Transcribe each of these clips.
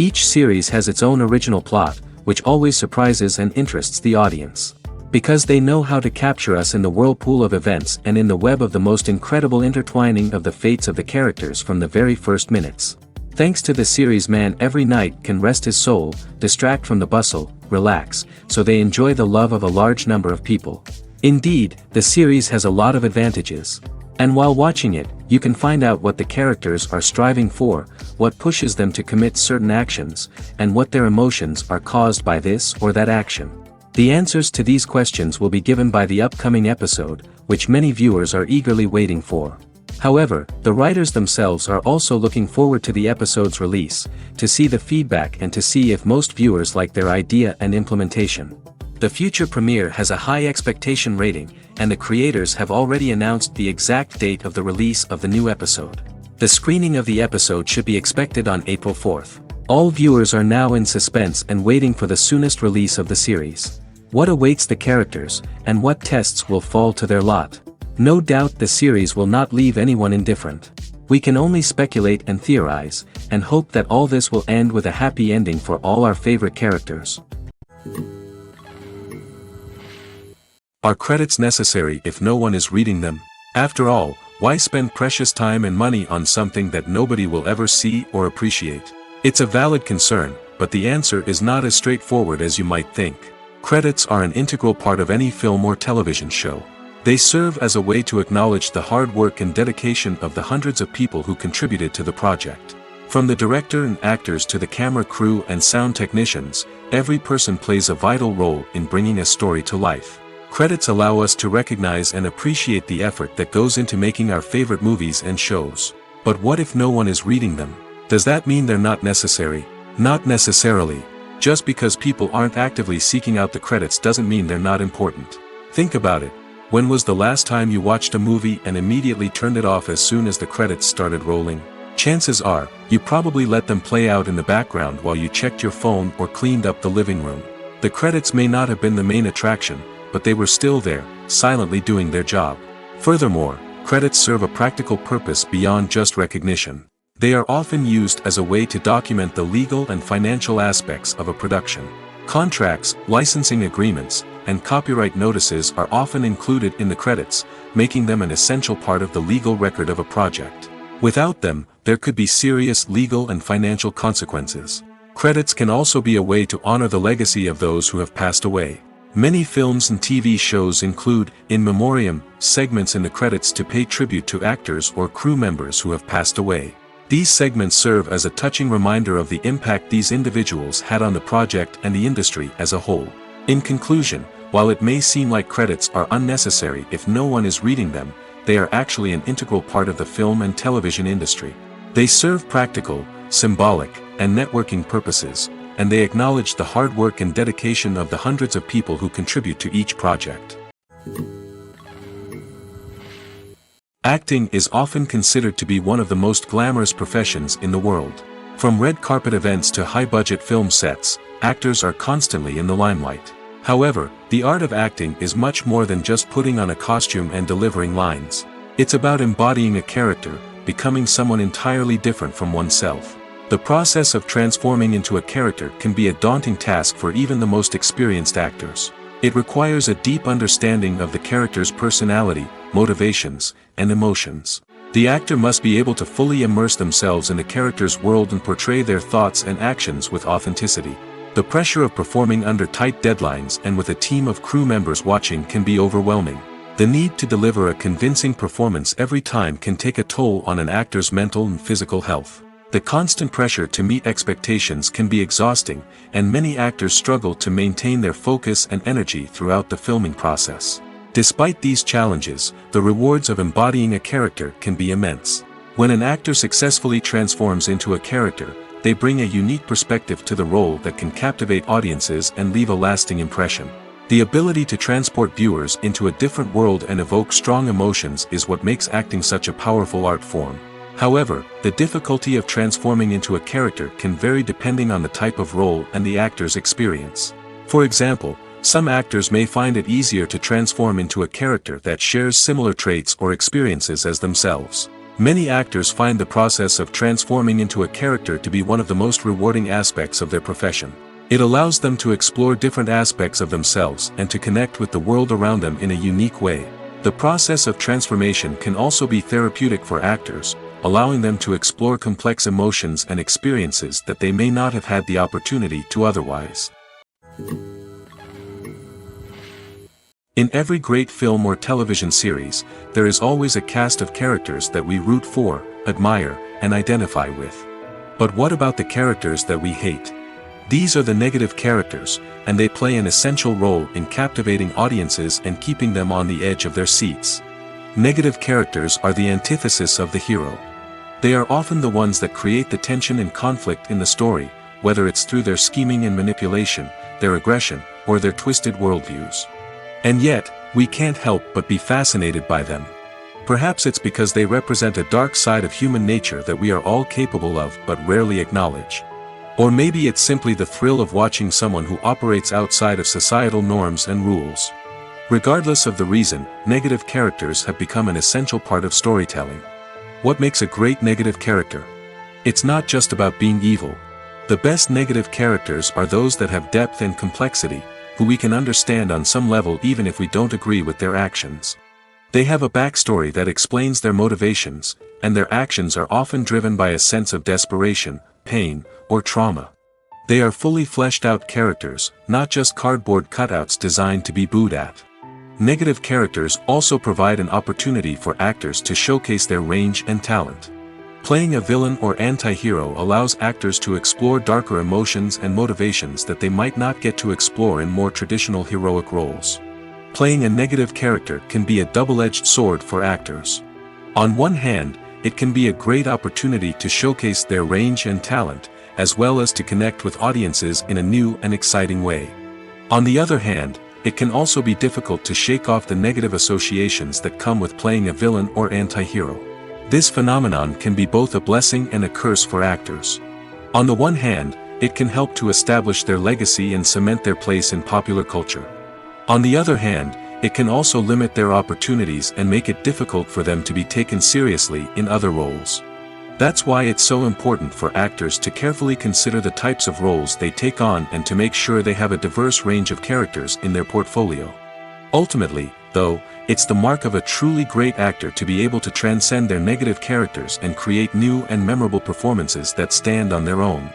Each series has its own original plot, which always surprises and interests the audience. Because they know how to capture us in the whirlpool of events and in the web of the most incredible intertwining of the fates of the characters from the very first minutes. Thanks to the series, man every night can rest his soul, distract from the bustle, relax, so they enjoy the love of a large number of people. Indeed, the series has a lot of advantages. And while watching it, you can find out what the characters are striving for, what pushes them to commit certain actions, and what their emotions are caused by this or that action. The answers to these questions will be given by the upcoming episode, which many viewers are eagerly waiting for. However, the writers themselves are also looking forward to the episode's release, to see the feedback and to see if most viewers like their idea and implementation. The future premiere has a high expectation rating, and the creators have already announced the exact date of the release of the new episode. The screening of the episode should be expected on April 4th. All viewers are now in suspense and waiting for the soonest release of the series. What awaits the characters, and what tests will fall to their lot? No doubt the series will not leave anyone indifferent. We can only speculate and theorize, and hope that all this will end with a happy ending for all our favorite characters. Are credits necessary if no one is reading them? After all, why spend precious time and money on something that nobody will ever see or appreciate? It's a valid concern, but the answer is not as straightforward as you might think. Credits are an integral part of any film or television show. They serve as a way to acknowledge the hard work and dedication of the hundreds of people who contributed to the project. From the director and actors to the camera crew and sound technicians, every person plays a vital role in bringing a story to life. Credits allow us to recognize and appreciate the effort that goes into making our favorite movies and shows. But what if no one is reading them? Does that mean they're not necessary? Not necessarily. Just because people aren't actively seeking out the credits doesn't mean they're not important. Think about it. When was the last time you watched a movie and immediately turned it off as soon as the credits started rolling? Chances are, you probably let them play out in the background while you checked your phone or cleaned up the living room. The credits may not have been the main attraction, but they were still there, silently doing their job. Furthermore, credits serve a practical purpose beyond just recognition. They are often used as a way to document the legal and financial aspects of a production. Contracts, licensing agreements, and copyright notices are often included in the credits, making them an essential part of the legal record of a project. Without them, there could be serious legal and financial consequences. Credits can also be a way to honor the legacy of those who have passed away. Many films and TV shows include, in memoriam, segments in the credits to pay tribute to actors or crew members who have passed away. These segments serve as a touching reminder of the impact these individuals had on the project and the industry as a whole. In conclusion, while it may seem like credits are unnecessary if no one is reading them, they are actually an integral part of the film and television industry. They serve practical, symbolic, and networking purposes, and they acknowledge the hard work and dedication of the hundreds of people who contribute to each project. Acting is often considered to be one of the most glamorous professions in the world. From red carpet events to high-budget film sets, actors are constantly in the limelight. However, the art of acting is much more than just putting on a costume and delivering lines. It's about embodying a character, becoming someone entirely different from oneself. The process of transforming into a character can be a daunting task for even the most experienced actors. It requires a deep understanding of the character's personality, motivations, and emotions. The actor must be able to fully immerse themselves in the character's world and portray their thoughts and actions with authenticity. The pressure of performing under tight deadlines and with a team of crew members watching can be overwhelming. The need to deliver a convincing performance every time can take a toll on an actor's mental and physical health. The constant pressure to meet expectations can be exhausting, and many actors struggle to maintain their focus and energy throughout the filming process. Despite these challenges, the rewards of embodying a character can be immense. When an actor successfully transforms into a character, they bring a unique perspective to the role that can captivate audiences and leave a lasting impression. The ability to transport viewers into a different world and evoke strong emotions is what makes acting such a powerful art form. However, the difficulty of transforming into a character can vary depending on the type of role and the actor's experience. For example, some actors may find it easier to transform into a character that shares similar traits or experiences as themselves. Many actors find the process of transforming into a character to be one of the most rewarding aspects of their profession. It allows them to explore different aspects of themselves and to connect with the world around them in a unique way. The process of transformation can also be therapeutic for actors, allowing them to explore complex emotions and experiences that they may not have had the opportunity to otherwise. In every great film or television series, there is always a cast of characters that we root for, admire, and identify with. But what about the characters that we hate? These are the negative characters, and they play an essential role in captivating audiences and keeping them on the edge of their seats. Negative characters are the antithesis of the hero. They are often the ones that create the tension and conflict in the story, whether it's through their scheming and manipulation, their aggression, or their twisted worldviews. And yet, we can't help but be fascinated by them. Perhaps it's because they represent a dark side of human nature that we are all capable of but rarely acknowledge. Or maybe it's simply the thrill of watching someone who operates outside of societal norms and rules. Regardless of the reason, negative characters have become an essential part of storytelling. What makes a great negative character? It's not just about being evil. The best negative characters are those that have depth and complexity, who we can understand on some level even if we don't agree with their actions. They have a backstory that explains their motivations, and their actions are often driven by a sense of desperation, pain, or trauma. They are fully fleshed out characters, not just cardboard cutouts designed to be booed at. Negative characters also provide an opportunity for actors to showcase their range and talent. Playing a villain or anti-hero allows actors to explore darker emotions and motivations that they might not get to explore in more traditional heroic roles. Playing a negative character can be a double-edged sword for actors. On one hand, it can be a great opportunity to showcase their range and talent, as well as to connect with audiences in a new and exciting way. On the other hand, it can also be difficult to shake off the negative associations that come with playing a villain or anti-hero. This phenomenon can be both a blessing and a curse for actors. On the one hand, it can help to establish their legacy and cement their place in popular culture. On the other hand, it can also limit their opportunities and make it difficult for them to be taken seriously in other roles. That's why it's so important for actors to carefully consider the types of roles they take on and to make sure they have a diverse range of characters in their portfolio. Ultimately, though, it's the mark of a truly great actor to be able to transcend their negative characters and create new and memorable performances that stand on their own.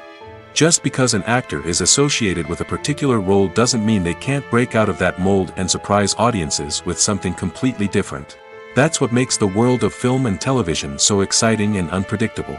Just because an actor is associated with a particular role doesn't mean they can't break out of that mold and surprise audiences with something completely different. That's what makes the world of film and television so exciting and unpredictable.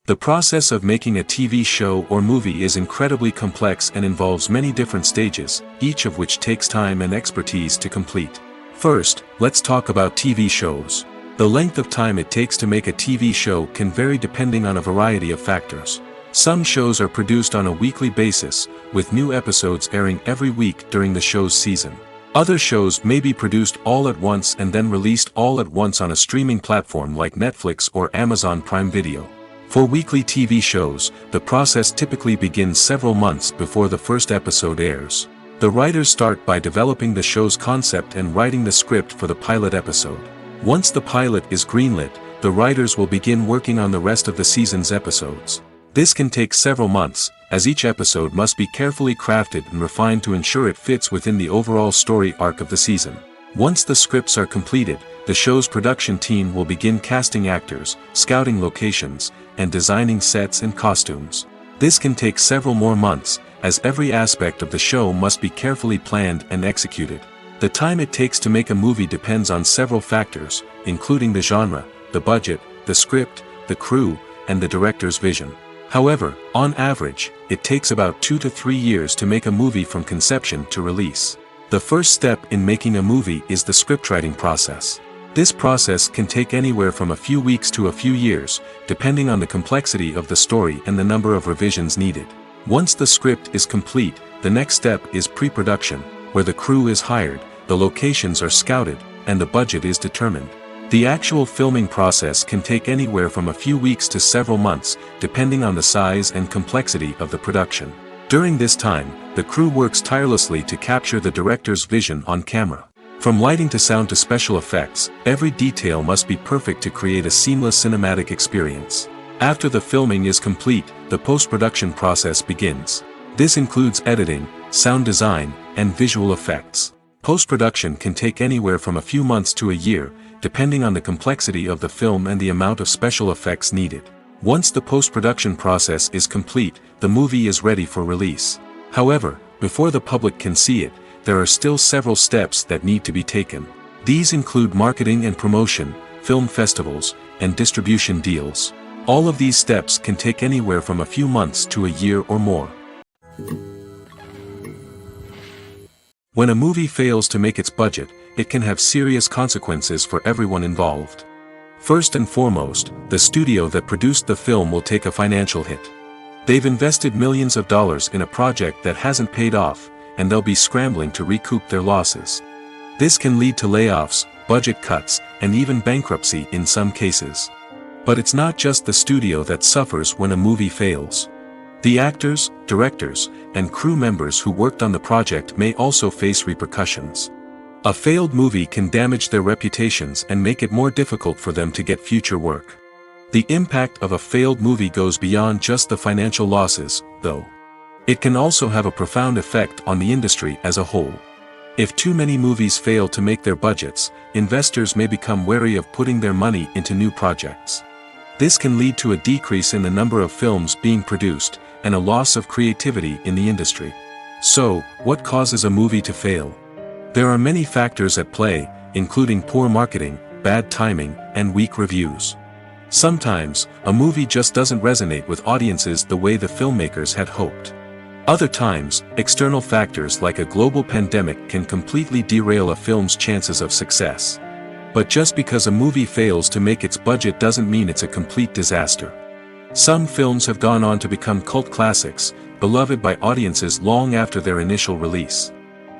The process of making a TV show or movie is incredibly complex and involves many different stages, each of which takes time and expertise to complete. First, let's talk about TV shows. The length of time it takes to make a TV show can vary depending on a variety of factors. Some shows are produced on a weekly basis, with new episodes airing every week during the show's season. Other shows may be produced all at once and then released all at once on a streaming platform like Netflix or Amazon Prime Video. For weekly TV shows, the process typically begins several months before the first episode airs. The writers start by developing the show's concept and writing the script for the pilot episode. Once the pilot is greenlit, the writers will begin working on the rest of the season's episodes. This can take several months, as each episode must be carefully crafted and refined to ensure it fits within the overall story arc of the season. Once the scripts are completed, the show's production team will begin casting actors, scouting locations, and designing sets and costumes. This can take several more months, as every aspect of the show must be carefully planned and executed. The time it takes to make a movie depends on several factors, including the genre, the budget, the script, the crew, and the director's vision. However, on average, it takes about 2 to 3 years to make a movie from conception to release. The first step in making a movie is the scriptwriting process. This process can take anywhere from a few weeks to a few years, depending on the complexity of the story and the number of revisions needed. Once the script is complete, the next step is pre-production, where the crew is hired, the locations are scouted, and the budget is determined. The actual filming process can take anywhere from a few weeks to several months, depending on the size and complexity of the production. During this time, the crew works tirelessly to capture the director's vision on camera. From lighting to sound to special effects, every detail must be perfect to create a seamless cinematic experience. After the filming is complete, the post-production process begins. This includes editing, sound design, and visual effects. Post-production can take anywhere from a few months to a year, depending on the complexity of the film and the amount of special effects needed. Once the post-production process is complete, the movie is ready for release. However, before the public can see it, there are still several steps that need to be taken. These include marketing and promotion, film festivals, and distribution deals. All of these steps can take anywhere from a few months to a year or more. When a movie fails to make its budget, it can have serious consequences for everyone involved. First and foremost, the studio that produced the film will take a financial hit. They've invested millions of dollars in a project that hasn't paid off, and they'll be scrambling to recoup their losses. This can lead to layoffs, budget cuts, and even bankruptcy in some cases. But it's not just the studio that suffers when a movie fails. The actors, directors, and crew members who worked on the project may also face repercussions. A failed movie can damage their reputations and make it more difficult for them to get future work. The impact of a failed movie goes beyond just the financial losses, though. It can also have a profound effect on the industry as a whole. If too many movies fail to make their budgets, investors may become wary of putting their money into new projects. This can lead to a decrease in the number of films being produced, and a loss of creativity in the industry. So, what causes a movie to fail? There are many factors at play, including poor marketing, bad timing, and weak reviews. Sometimes, a movie just doesn't resonate with audiences the way the filmmakers had hoped. Other times, external factors like a global pandemic can completely derail a film's chances of success. But just because a movie fails to make its budget doesn't mean it's a complete disaster. Some films have gone on to become cult classics, beloved by audiences long after their initial release.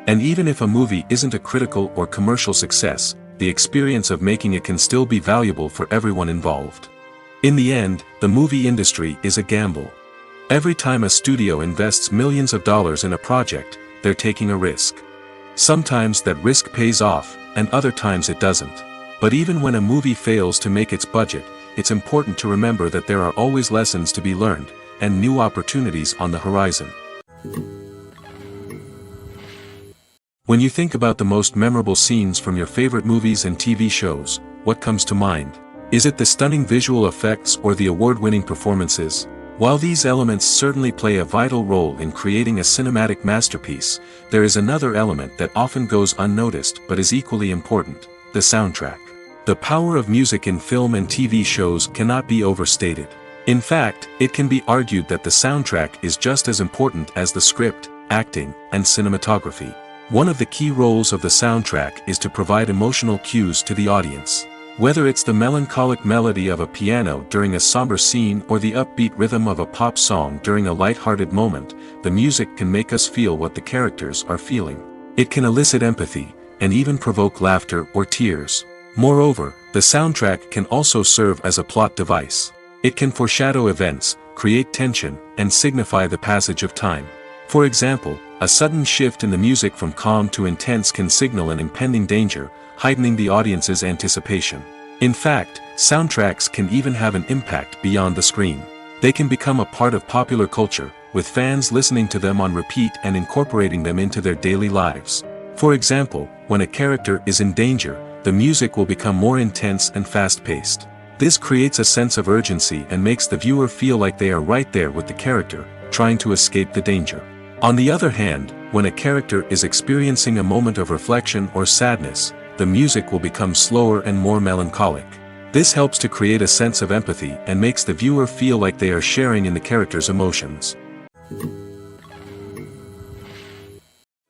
And even if a movie isn't a critical or commercial success, the experience of making it can still be valuable for everyone involved. In the end, the movie industry is a gamble. Every time a studio invests millions of dollars in a project, they're taking a risk. Sometimes that risk pays off, and other times it doesn't. But even when a movie fails to make its budget, it's important to remember that there are always lessons to be learned, and new opportunities on the horizon. When you think about the most memorable scenes from your favorite movies and TV shows, what comes to mind? Is it the stunning visual effects or the award-winning performances? While these elements certainly play a vital role in creating a cinematic masterpiece, there is another element that often goes unnoticed but is equally important: the soundtrack. The power of music in film and TV shows cannot be overstated. In fact, it can be argued that the soundtrack is just as important as the script, acting, and cinematography. One of the key roles of the soundtrack is to provide emotional cues to the audience. Whether it's the melancholic melody of a piano during a somber scene or the upbeat rhythm of a pop song during a light-hearted moment, the music can make us feel what the characters are feeling. It can elicit empathy, and even provoke laughter or tears. Moreover, the soundtrack can also serve as a plot device. It can foreshadow events, create tension, and signify the passage of time. For example, a sudden shift in the music from calm to intense can signal an impending danger, heightening the audience's anticipation. In fact, soundtracks can even have an impact beyond the screen. They can become a part of popular culture, with fans listening to them on repeat and incorporating them into their daily lives. For example, when a character is in danger, the music will become more intense and fast-paced. This creates a sense of urgency and makes the viewer feel like they are right there with the character, trying to escape the danger. On the other hand, when a character is experiencing a moment of reflection or sadness, the music will become slower and more melancholic. This helps to create a sense of empathy and makes the viewer feel like they are sharing in the character's emotions.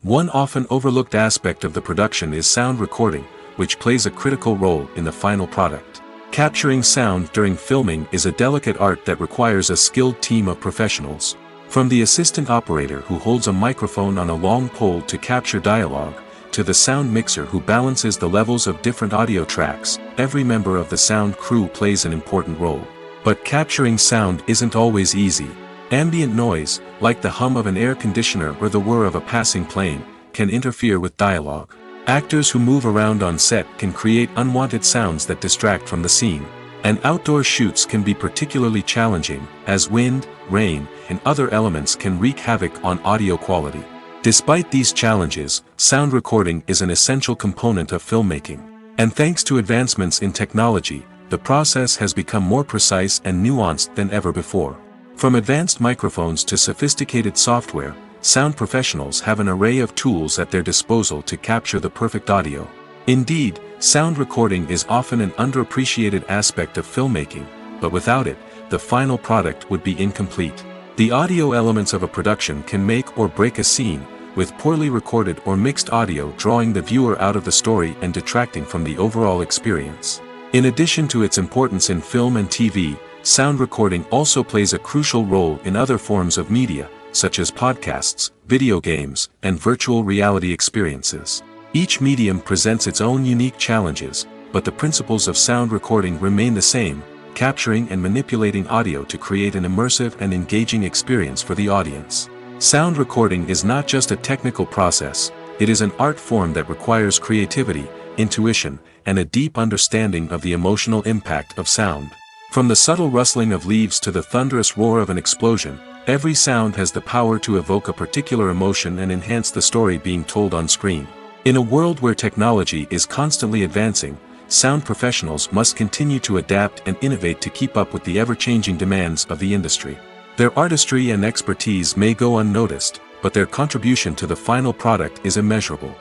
One often overlooked aspect of the production is sound recording, which plays a critical role in the final product. Capturing sound during filming is a delicate art that requires a skilled team of professionals. From the assistant operator who holds a microphone on a long pole to capture dialogue, to the sound mixer who balances the levels of different audio tracks, every member of the sound crew plays an important role. But capturing sound isn't always easy. Ambient noise, like the hum of an air conditioner or the whir of a passing plane, can interfere with dialogue. Actors who move around on set can create unwanted sounds that distract from the scene. And outdoor shoots can be particularly challenging, as wind, rain, and other elements can wreak havoc on audio quality. Despite these challenges, sound recording is an essential component of filmmaking. And thanks to advancements in technology, the process has become more precise and nuanced than ever before. From advanced microphones to sophisticated software, sound professionals have an array of tools at their disposal to capture the perfect audio. Indeed, sound recording is often an underappreciated aspect of filmmaking, but without it, the final product would be incomplete. The audio elements of a production can make or break a scene, with poorly recorded or mixed audio drawing the viewer out of the story and detracting from the overall experience. In addition to its importance in film and TV, sound recording also plays a crucial role in other forms of media, such as podcasts, video games, and virtual reality experiences. Each medium presents its own unique challenges, but the principles of sound recording remain the same, capturing and manipulating audio to create an immersive and engaging experience for the audience. Sound recording is not just a technical process, it is an art form that requires creativity, intuition, and a deep understanding of the emotional impact of sound. From the subtle rustling of leaves to the thunderous roar of an explosion, every sound has the power to evoke a particular emotion and enhance the story being told on screen. In a world where technology is constantly advancing, sound professionals must continue to adapt and innovate to keep up with the ever-changing demands of the industry. Their artistry and expertise may go unnoticed, but their contribution to the final product is immeasurable.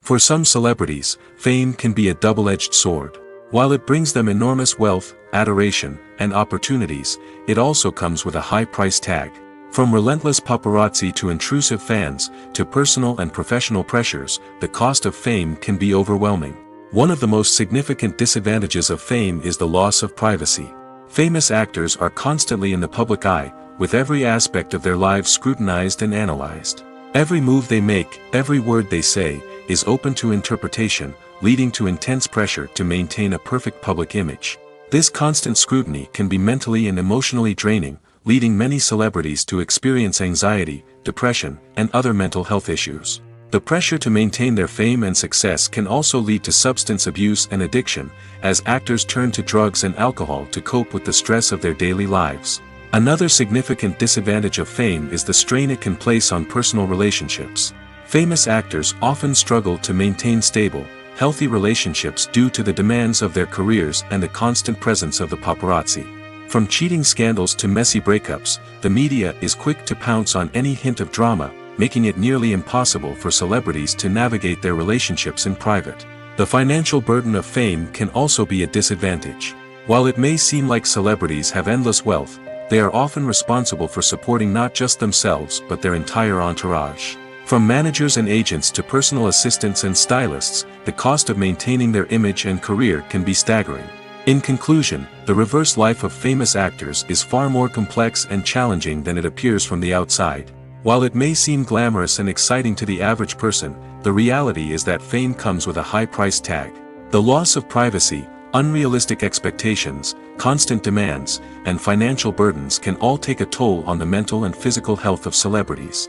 For some celebrities, fame can be a double-edged sword. While it brings them enormous wealth, adoration, and opportunities, it also comes with a high price tag. From relentless paparazzi to intrusive fans, to personal and professional pressures, the cost of fame can be overwhelming. One of the most significant disadvantages of fame is the loss of privacy. Famous actors are constantly in the public eye, with every aspect of their lives scrutinized and analyzed. Every move they make, every word they say, is open to interpretation, leading to intense pressure to maintain a perfect public image. This constant scrutiny can be mentally and emotionally draining, leading many celebrities to experience anxiety, depression, and other mental health issues. The pressure to maintain their fame and success can also lead to substance abuse and addiction, as actors turn to drugs and alcohol to cope with the stress of their daily lives. Another significant disadvantage of fame is the strain it can place on personal relationships. Famous actors often struggle to maintain stable, healthy relationships due to the demands of their careers and the constant presence of the paparazzi. From cheating scandals to messy breakups, the media is quick to pounce on any hint of drama, making it nearly impossible for celebrities to navigate their relationships in private. The financial burden of fame can also be a disadvantage. While it may seem like celebrities have endless wealth, they are often responsible for supporting not just themselves but their entire entourage. From managers and agents to personal assistants and stylists, the cost of maintaining their image and career can be staggering. In conclusion, the reverse life of famous actors is far more complex and challenging than it appears from the outside. While it may seem glamorous and exciting to the average person, the reality is that fame comes with a high price tag. The loss of privacy, unrealistic expectations, constant demands, and financial burdens can all take a toll on the mental and physical health of celebrities.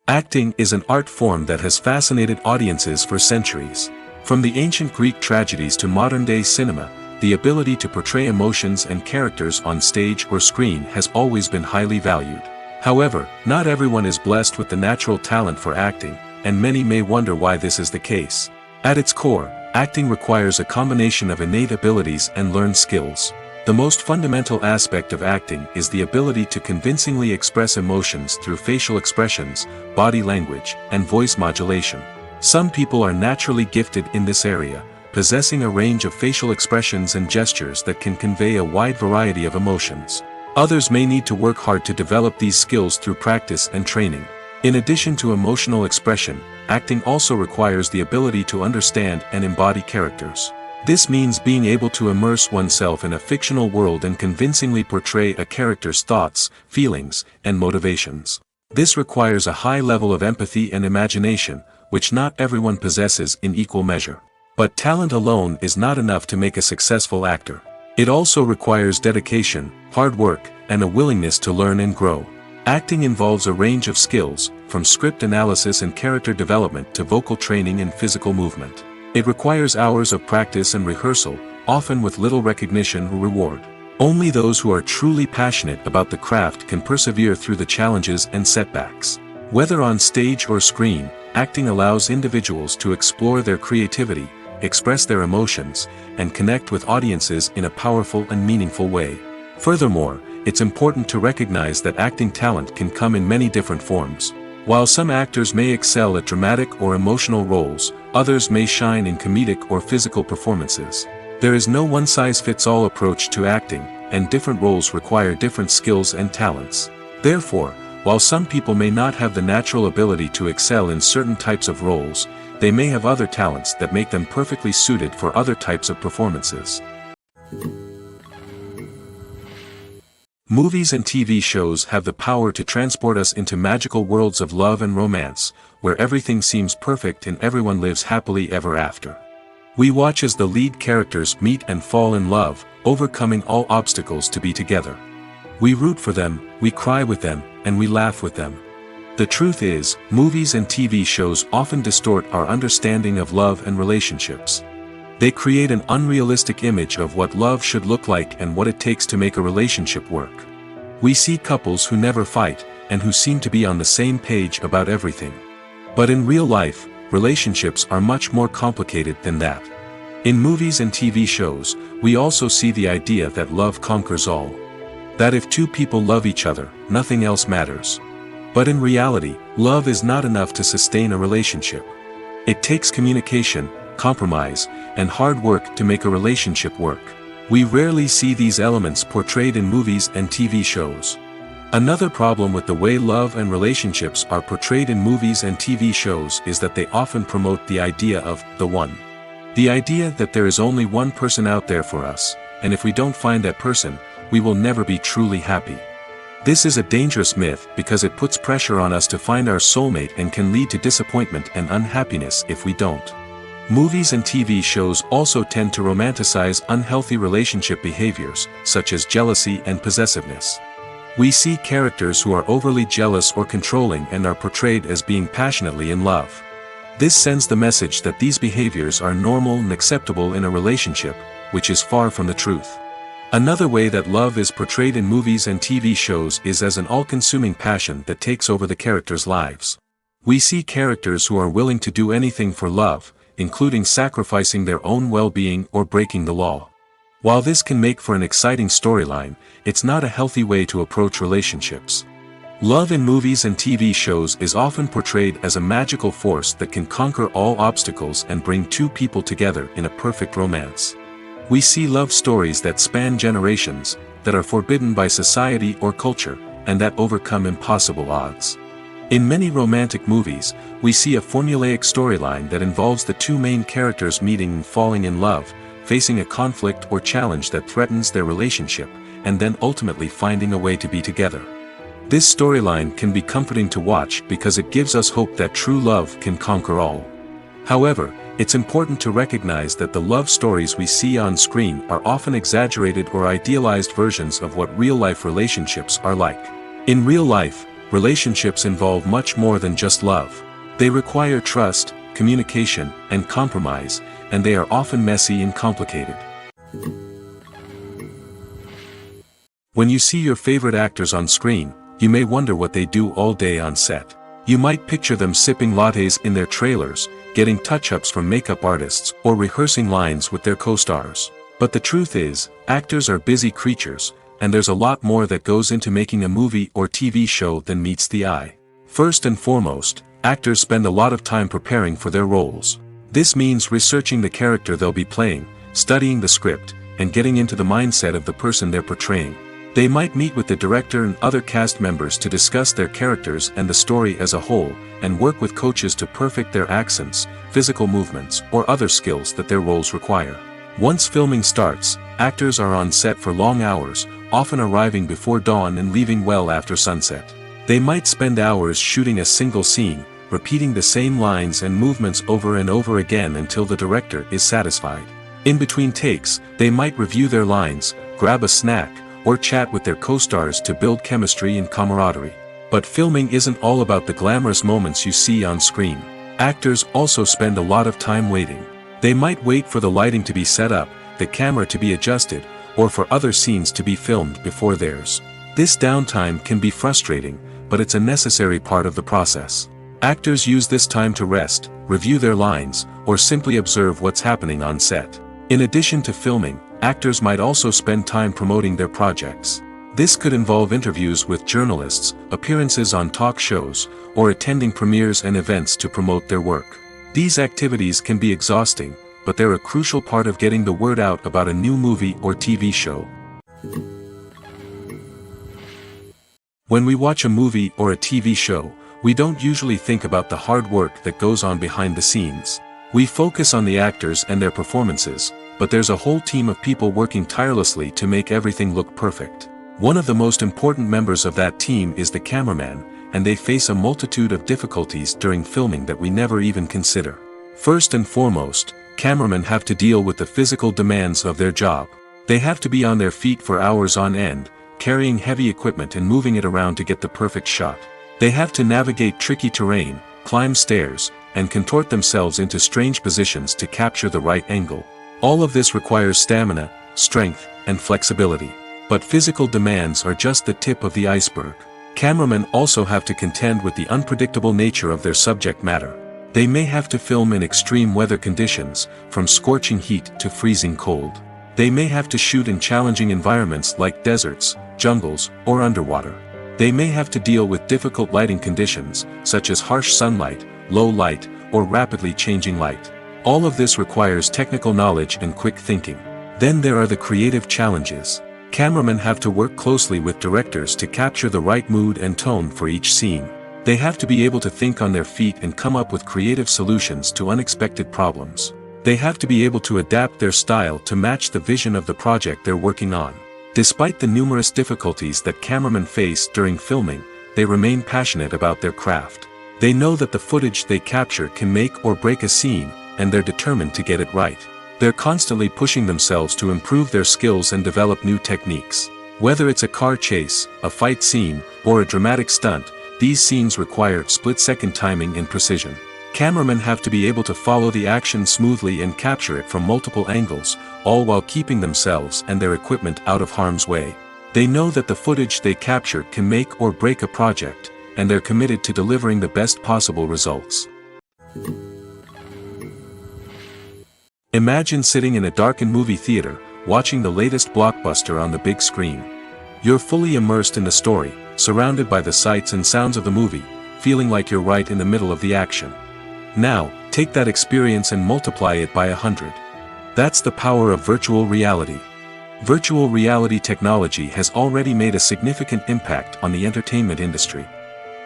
Acting is an art form that has fascinated audiences for centuries. From the ancient Greek tragedies to modern-day cinema, the ability to portray emotions and characters on stage or screen has always been highly valued. However, not everyone is blessed with the natural talent for acting, and many may wonder why this is the case. At its core, acting requires a combination of innate abilities and learned skills. The most fundamental aspect of acting is the ability to convincingly express emotions through facial expressions, body language, and voice modulation. Some people are naturally gifted in this area, possessing a range of facial expressions and gestures that can convey a wide variety of emotions. Others may need to work hard to develop these skills through practice and training. In addition to emotional expression, acting also requires the ability to understand and embody characters. This means being able to immerse oneself in a fictional world and convincingly portray a character's thoughts, feelings, and motivations. This requires a high level of empathy and imagination, which not everyone possesses in equal measure. But talent alone is not enough to make a successful actor. It also requires dedication, hard work, and a willingness to learn and grow. Acting involves a range of skills, from script analysis and character development to vocal training and physical movement. It requires hours of practice and rehearsal, often with little recognition or reward. Only those who are truly passionate about the craft can persevere through the challenges and setbacks. Whether on stage or screen, acting allows individuals to explore their creativity, express their emotions, and connect with audiences in a powerful and meaningful way. Furthermore, it's important to recognize that acting talent can come in many different forms. While some actors may excel at dramatic or emotional roles, others may shine in comedic or physical performances. There is no one-size-fits-all approach to acting, and different roles require different skills and talents. Therefore, while some people may not have the natural ability to excel in certain types of roles, they may have other talents that make them perfectly suited for other types of performances. Movies and TV shows have the power to transport us into magical worlds of love and romance, where everything seems perfect and everyone lives happily ever after. We watch as the lead characters meet and fall in love, overcoming all obstacles to be together. We root for them, we cry with them, and we laugh with them. The truth is, movies and TV shows often distort our understanding of love and relationships. They create an unrealistic image of what love should look like and what it takes to make a relationship work. We see couples who never fight, and who seem to be on the same page about everything. But in real life, relationships are much more complicated than that. In movies and TV shows, we also see the idea that love conquers all. That if two people love each other, nothing else matters. But in reality, love is not enough to sustain a relationship. It takes communication, compromise, and hard work to make a relationship work. We rarely see these elements portrayed in movies and TV shows. Another problem with the way love and relationships are portrayed in movies and TV shows is that they often promote the idea of the one. The idea that there is only one person out there for us, and if we don't find that person, we will never be truly happy. This is a dangerous myth because it puts pressure on us to find our soulmate and can lead to disappointment and unhappiness if we don't. Movies and TV shows also tend to romanticize unhealthy relationship behaviors, such as jealousy and possessiveness. We see characters who are overly jealous or controlling and are portrayed as being passionately in love. This sends the message that these behaviors are normal and acceptable in a relationship, which is far from the truth. Another way that love is portrayed in movies and TV shows is as an all-consuming passion that takes over the characters' lives. We see characters who are willing to do anything for love, including sacrificing their own well-being or breaking the law. While this can make for an exciting storyline, it's not a healthy way to approach relationships. Love in movies and TV shows is often portrayed as a magical force that can conquer all obstacles and bring two people together in a perfect romance. We see love stories that span generations, that are forbidden by society or culture, and that overcome impossible odds. In many romantic movies, we see a formulaic storyline that involves the two main characters meeting and falling in love, facing a conflict or challenge that threatens their relationship, and then ultimately finding a way to be together. This storyline can be comforting to watch because it gives us hope that true love can conquer all. However, it's important to recognize that the love stories we see on screen are often exaggerated or idealized versions of what real-life relationships are like. In real life, relationships involve much more than just love. They require trust, communication, and compromise, and they are often messy and complicated. When you see your favorite actors on screen, you may wonder what they do all day on set. You might picture them sipping lattes in their trailers, getting touch-ups from makeup artists, or rehearsing lines with their co-stars. But the truth is, actors are busy creatures, and there's a lot more that goes into making a movie or TV show than meets the eye. First and foremost, actors spend a lot of time preparing for their roles. This means researching the character they'll be playing, studying the script, and getting into the mindset of the person they're portraying. They might meet with the director and other cast members to discuss their characters and the story as a whole, and work with coaches to perfect their accents, physical movements, or other skills that their roles require. Once filming starts, actors are on set for long hours, often arriving before dawn and leaving well after sunset. They might spend hours shooting a single scene, repeating the same lines and movements over and over again until the director is satisfied. In between takes, they might review their lines, grab a snack, or chat with their co-stars to build chemistry and camaraderie. But filming isn't all about the glamorous moments you see on screen. Actors also spend a lot of time waiting. They might wait for the lighting to be set up, the camera to be adjusted, or for other scenes to be filmed before theirs. This downtime can be frustrating, but it's a necessary part of the process. Actors use this time to rest, review their lines, or simply observe what's happening on set. In addition to filming, actors might also spend time promoting their projects. This could involve interviews with journalists, appearances on talk shows, or attending premieres and events to promote their work. These activities can be exhausting, but they're a crucial part of getting the word out about a new movie or TV show. When we watch a movie or a TV show, we don't usually think about the hard work that goes on behind the scenes. We focus on the actors and their performances, but there's a whole team of people working tirelessly to make everything look perfect. One of the most important members of that team is the cameraman, and they face a multitude of difficulties during filming that we never even consider. First and foremost, cameramen have to deal with the physical demands of their job. They have to be on their feet for hours on end, carrying heavy equipment and moving it around to get the perfect shot. They have to navigate tricky terrain, climb stairs, and contort themselves into strange positions to capture the right angle. All of this requires stamina, strength, and flexibility. But physical demands are just the tip of the iceberg. Cameramen also have to contend with the unpredictable nature of their subject matter. They may have to film in extreme weather conditions, from scorching heat to freezing cold. They may have to shoot in challenging environments like deserts, jungles, or underwater. They may have to deal with difficult lighting conditions, such as harsh sunlight, low light, or rapidly changing light. All of this requires technical knowledge and quick thinking. Then there are the creative challenges. Cameramen have to work closely with directors to capture the right mood and tone for each scene. They have to be able to think on their feet and come up with creative solutions to unexpected problems. They have to be able to adapt their style to match the vision of the project they're working on. Despite the numerous difficulties that cameramen face during filming, they remain passionate about their craft. They know that the footage they capture can make or break a scene, and they're determined to get it right. They're constantly pushing themselves to improve their skills and develop new techniques. Whether it's a car chase, a fight scene, or a dramatic stunt, these scenes require split-second timing and precision. Cameramen have to be able to follow the action smoothly and capture it from multiple angles, all while keeping themselves and their equipment out of harm's way. They know that the footage they capture can make or break a project, and they're committed to delivering the best possible results. Imagine sitting in a darkened movie theater, watching the latest blockbuster on the big screen. You're fully immersed in the story, surrounded by the sights and sounds of the movie, feeling like you're right in the middle of the action. Now, take that experience and multiply it by 100. That's the power of virtual reality. Virtual reality technology has already made a significant impact on the entertainment industry.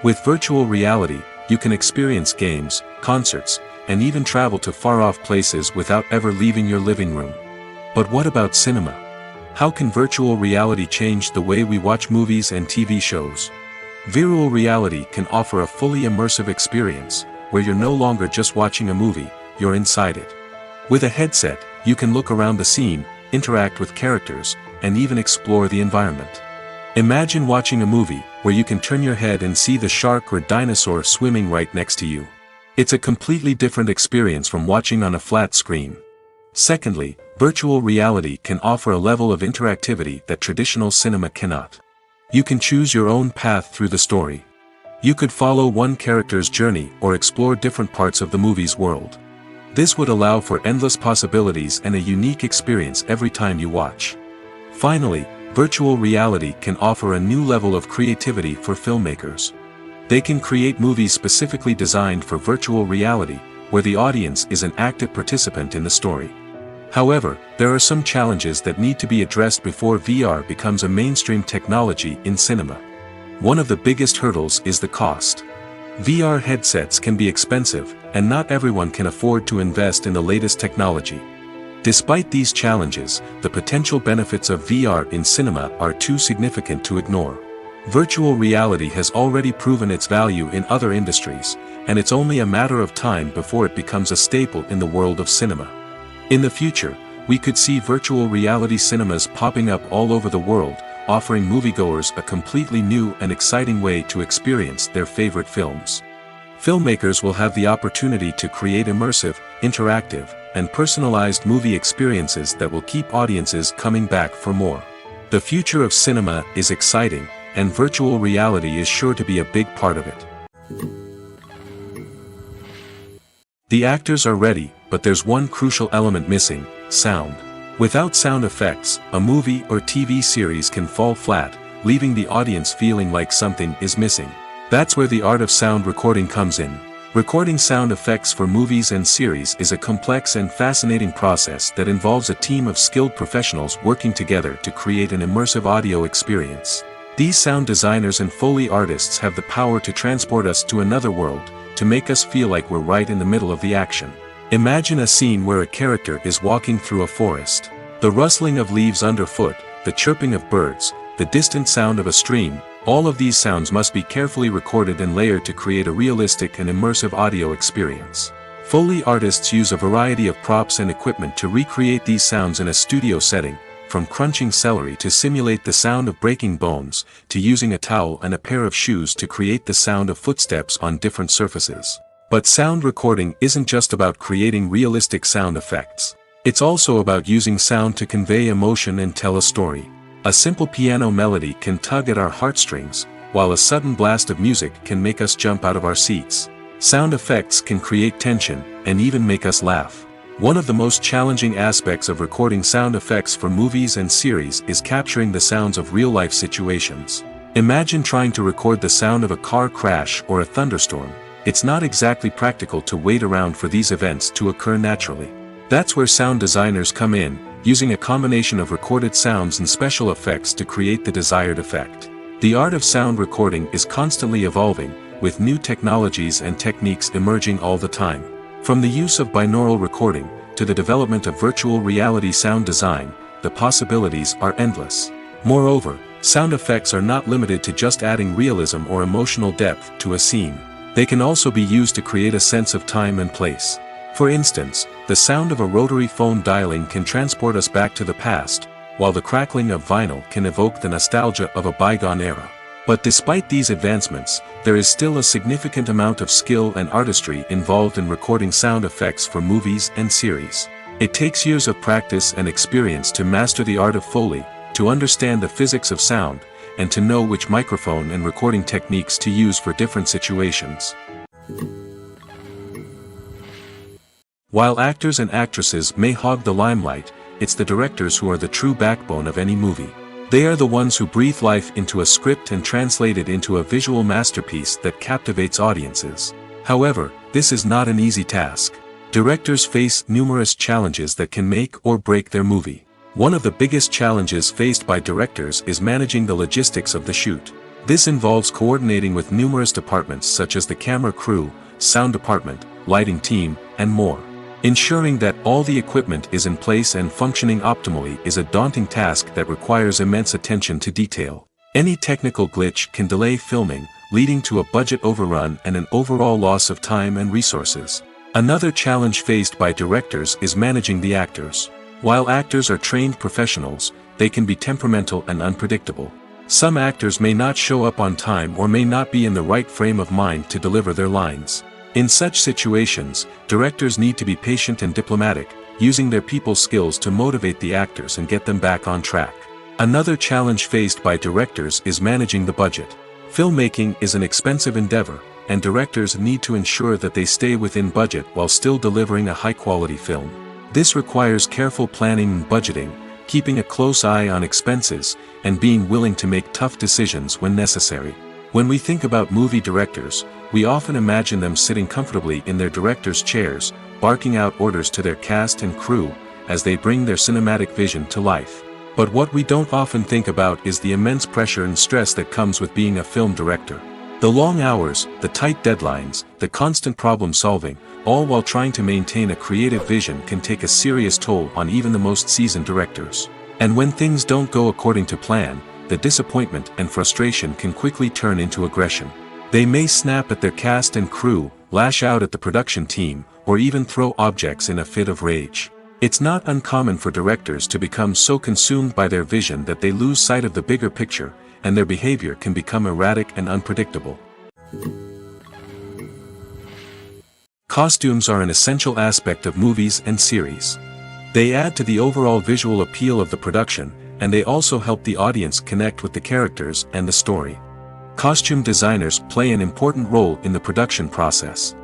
With virtual reality, you can experience games, concerts, and even travel to far-off places without ever leaving your living room. But what about cinema? How can virtual reality change the way we watch movies and TV shows? Virtual reality can offer a fully immersive experience, where you're no longer just watching a movie, you're inside it. With a headset, you can look around the scene, interact with characters, and even explore the environment. Imagine watching a movie, where you can turn your head and see the shark or dinosaur swimming right next to you. It's a completely different experience from watching on a flat screen. Secondly, virtual reality can offer a level of interactivity that traditional cinema cannot. You can choose your own path through the story. You could follow one character's journey or explore different parts of the movie's world. This would allow for endless possibilities and a unique experience every time you watch. Finally, virtual reality can offer a new level of creativity for filmmakers. They can create movies specifically designed for virtual reality, where the audience is an active participant in the story. However, there are some challenges that need to be addressed before VR becomes a mainstream technology in cinema. One of the biggest hurdles is the cost. VR headsets can be expensive, and not everyone can afford to invest in the latest technology. Despite these challenges, the potential benefits of VR in cinema are too significant to ignore. Virtual reality has already proven its value in other industries, and it's only a matter of time before it becomes a staple in the world of cinema. In the future, we could see virtual reality cinemas popping up all over the world, offering moviegoers a completely new and exciting way to experience their favorite films. Filmmakers will have the opportunity to create immersive, interactive, and personalized movie experiences that will keep audiences coming back for more. The future of cinema is exciting, and virtual reality is sure to be a big part of it. The actors are ready, but there's one crucial element missing: sound. Without sound effects, a movie or TV series can fall flat, leaving the audience feeling like something is missing. That's where the art of sound recording comes in. Recording sound effects for movies and series is a complex and fascinating process that involves a team of skilled professionals working together to create an immersive audio experience. These sound designers and Foley artists have the power to transport us to another world, to make us feel like we're right in the middle of the action. Imagine a scene where a character is walking through a forest. The rustling of leaves underfoot, the chirping of birds, the distant sound of a stream, all of these sounds must be carefully recorded and layered to create a realistic and immersive audio experience. Foley artists use a variety of props and equipment to recreate these sounds in a studio setting, from crunching celery to simulate the sound of breaking bones, to using a towel and a pair of shoes to create the sound of footsteps on different surfaces. But sound recording isn't just about creating realistic sound effects. It's also about using sound to convey emotion and tell a story. A simple piano melody can tug at our heartstrings, while a sudden blast of music can make us jump out of our seats. Sound effects can create tension, and even make us laugh. One of the most challenging aspects of recording sound effects for movies and series is capturing the sounds of real-life situations. Imagine trying to record the sound of a car crash or a thunderstorm. It's not exactly practical to wait around for these events to occur naturally. That's where sound designers come in, using a combination of recorded sounds and special effects to create the desired effect. The art of sound recording is constantly evolving, with new technologies and techniques emerging all the time. From the use of binaural recording, to the development of virtual reality sound design, the possibilities are endless. Moreover, sound effects are not limited to just adding realism or emotional depth to a scene. They can also be used to create a sense of time and place. For instance, the sound of a rotary phone dialing can transport us back to the past, while the crackling of vinyl can evoke the nostalgia of a bygone era. But despite these advancements, there is still a significant amount of skill and artistry involved in recording sound effects for movies and series. It takes years of practice and experience to master the art of Foley, to understand the physics of sound, and to know which microphone and recording techniques to use for different situations. While actors and actresses may hog the limelight, it's the directors who are the true backbone of any movie. They are the ones who breathe life into a script and translate it into a visual masterpiece that captivates audiences. However, this is not an easy task. Directors face numerous challenges that can make or break their movie. One of the biggest challenges faced by directors is managing the logistics of the shoot. This involves coordinating with numerous departments such as the camera crew, sound department, lighting team, and more. Ensuring that all the equipment is in place and functioning optimally is a daunting task that requires immense attention to detail. Any technical glitch can delay filming, leading to a budget overrun and an overall loss of time and resources. Another challenge faced by directors is managing the actors. While actors are trained professionals, they can be temperamental and unpredictable. Some actors may not show up on time or may not be in the right frame of mind to deliver their lines. In such situations, directors need to be patient and diplomatic, using their people skills to motivate the actors and get them back on track. Another challenge faced by directors is managing the budget. Filmmaking is an expensive endeavor, and directors need to ensure that they stay within budget while still delivering a high-quality film. This requires careful planning and budgeting, keeping a close eye on expenses, and being willing to make tough decisions when necessary. When we think about movie directors, we often imagine them sitting comfortably in their director's chairs, barking out orders to their cast and crew, as they bring their cinematic vision to life. But what we don't often think about is the immense pressure and stress that comes with being a film director. The long hours, the tight deadlines, the constant problem solving, all while trying to maintain a creative vision can take a serious toll on even the most seasoned directors. And when things don't go according to plan, the disappointment and frustration can quickly turn into aggression. They may snap at their cast and crew, lash out at the production team, or even throw objects in a fit of rage. It's not uncommon for directors to become so consumed by their vision that they lose sight of the bigger picture, and their behavior can become erratic and unpredictable. Costumes are an essential aspect of movies and series. They add to the overall visual appeal of the production, and they also help the audience connect with the characters and the story. Costume designers play an important role in the production process.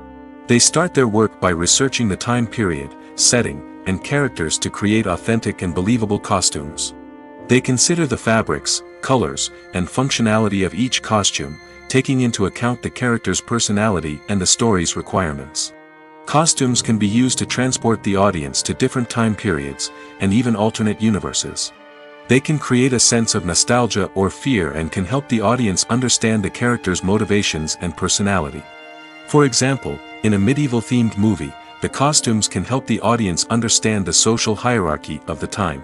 They start their work by researching the time period, setting, and characters to create authentic and believable costumes. They consider the fabrics, colors, and functionality of each costume, taking into account the character's personality and the story's requirements. Costumes can be used to transport the audience to different time periods, and even alternate universes. They can create a sense of nostalgia or fear and can help the audience understand the character's motivations and personality. For example, in a medieval-themed movie, the costumes can help the audience understand the social hierarchy of the time.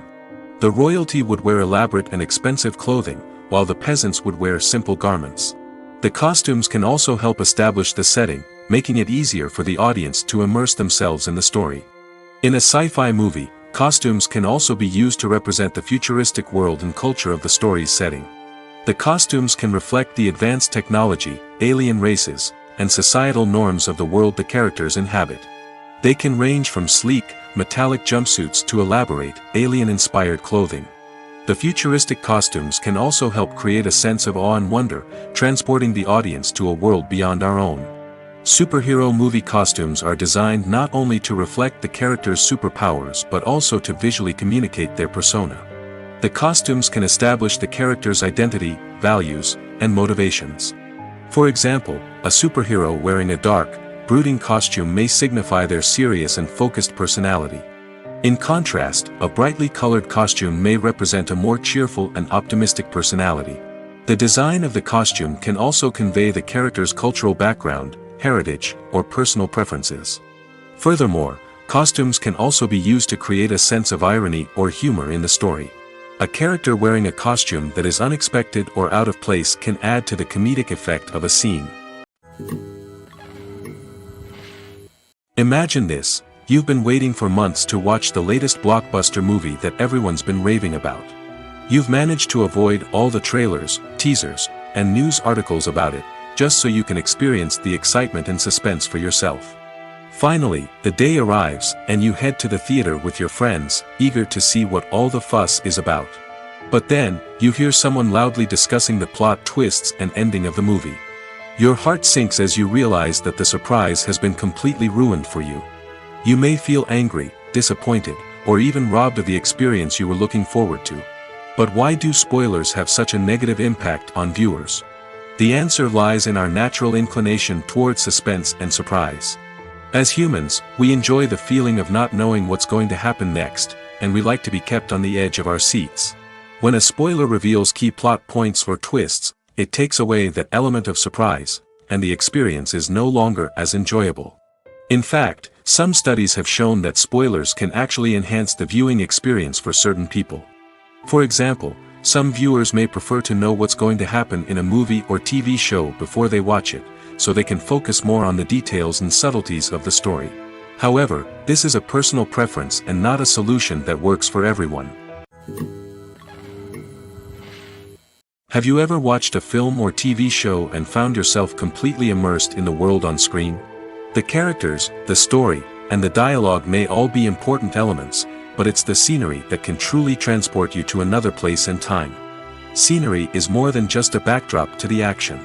The royalty would wear elaborate and expensive clothing, while the peasants would wear simple garments. The costumes can also help establish the setting, making it easier for the audience to immerse themselves in the story. In a sci-fi movie, costumes can also be used to represent the futuristic world and culture of the story's setting. The costumes can reflect the advanced technology, alien races, and societal norms of the world the characters inhabit. They can range from sleek, metallic jumpsuits to elaborate, alien-inspired clothing. The futuristic costumes can also help create a sense of awe and wonder, transporting the audience to a world beyond our own. Superhero movie costumes are designed not only to reflect the character's superpowers but also to visually communicate their persona. The costumes can establish the character's identity, values, and motivations. For example, a superhero wearing a dark, brooding costume may signify their serious and focused personality. In contrast, a brightly colored costume may represent a more cheerful and optimistic personality. The design of the costume can also convey the character's cultural background, heritage, or personal preferences. Furthermore, costumes can also be used to create a sense of irony or humor in the story. A character wearing a costume that is unexpected or out of place can add to the comedic effect of a scene. Imagine this: you've been waiting for months to watch the latest blockbuster movie that everyone's been raving about. You've managed to avoid all the trailers, teasers, and news articles about it, just so you can experience the excitement and suspense for yourself. Finally, the day arrives, and you head to the theater with your friends, eager to see what all the fuss is about. But then, you hear someone loudly discussing the plot twists and ending of the movie. Your heart sinks as you realize that the surprise has been completely ruined for you. You may feel angry, disappointed, or even robbed of the experience you were looking forward to. But why do spoilers have such a negative impact on viewers? The answer lies in our natural inclination towards suspense and surprise. As humans, we enjoy the feeling of not knowing what's going to happen next, and we like to be kept on the edge of our seats. When a spoiler reveals key plot points or twists, it takes away that element of surprise, and the experience is no longer as enjoyable. In fact, some studies have shown that spoilers can actually enhance the viewing experience for certain people. For example, some viewers may prefer to know what's going to happen in a movie or TV show before they watch it, so they can focus more on the details and subtleties of the story. However, this is a personal preference and not a solution that works for everyone. Have you ever watched a film or TV show and found yourself completely immersed in the world on screen? The characters, the story, and the dialogue may all be important elements, but it's the scenery that can truly transport you to another place and time. Scenery is more than just a backdrop to the action.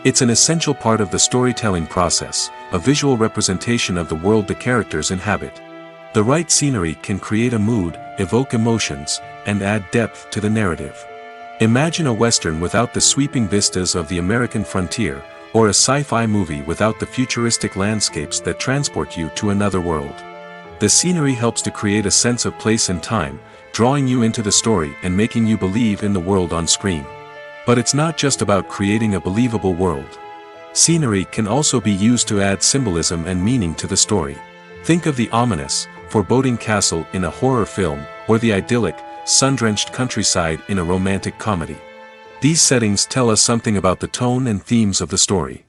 It's an essential part of the storytelling process, a visual representation of the world the characters inhabit. The right scenery can create a mood, evoke emotions, and add depth to the narrative. Imagine a Western without the sweeping vistas of the American frontier, or a sci-fi movie without the futuristic landscapes that transport you to another world. The scenery helps to create a sense of place and time, drawing you into the story and making you believe in the world on screen. But it's not just about creating a believable world. Scenery can also be used to add symbolism and meaning to the story. Think of the ominous, foreboding castle in a horror film, or the idyllic, sun-drenched countryside in a romantic comedy. These settings tell us something about the tone and themes of the story.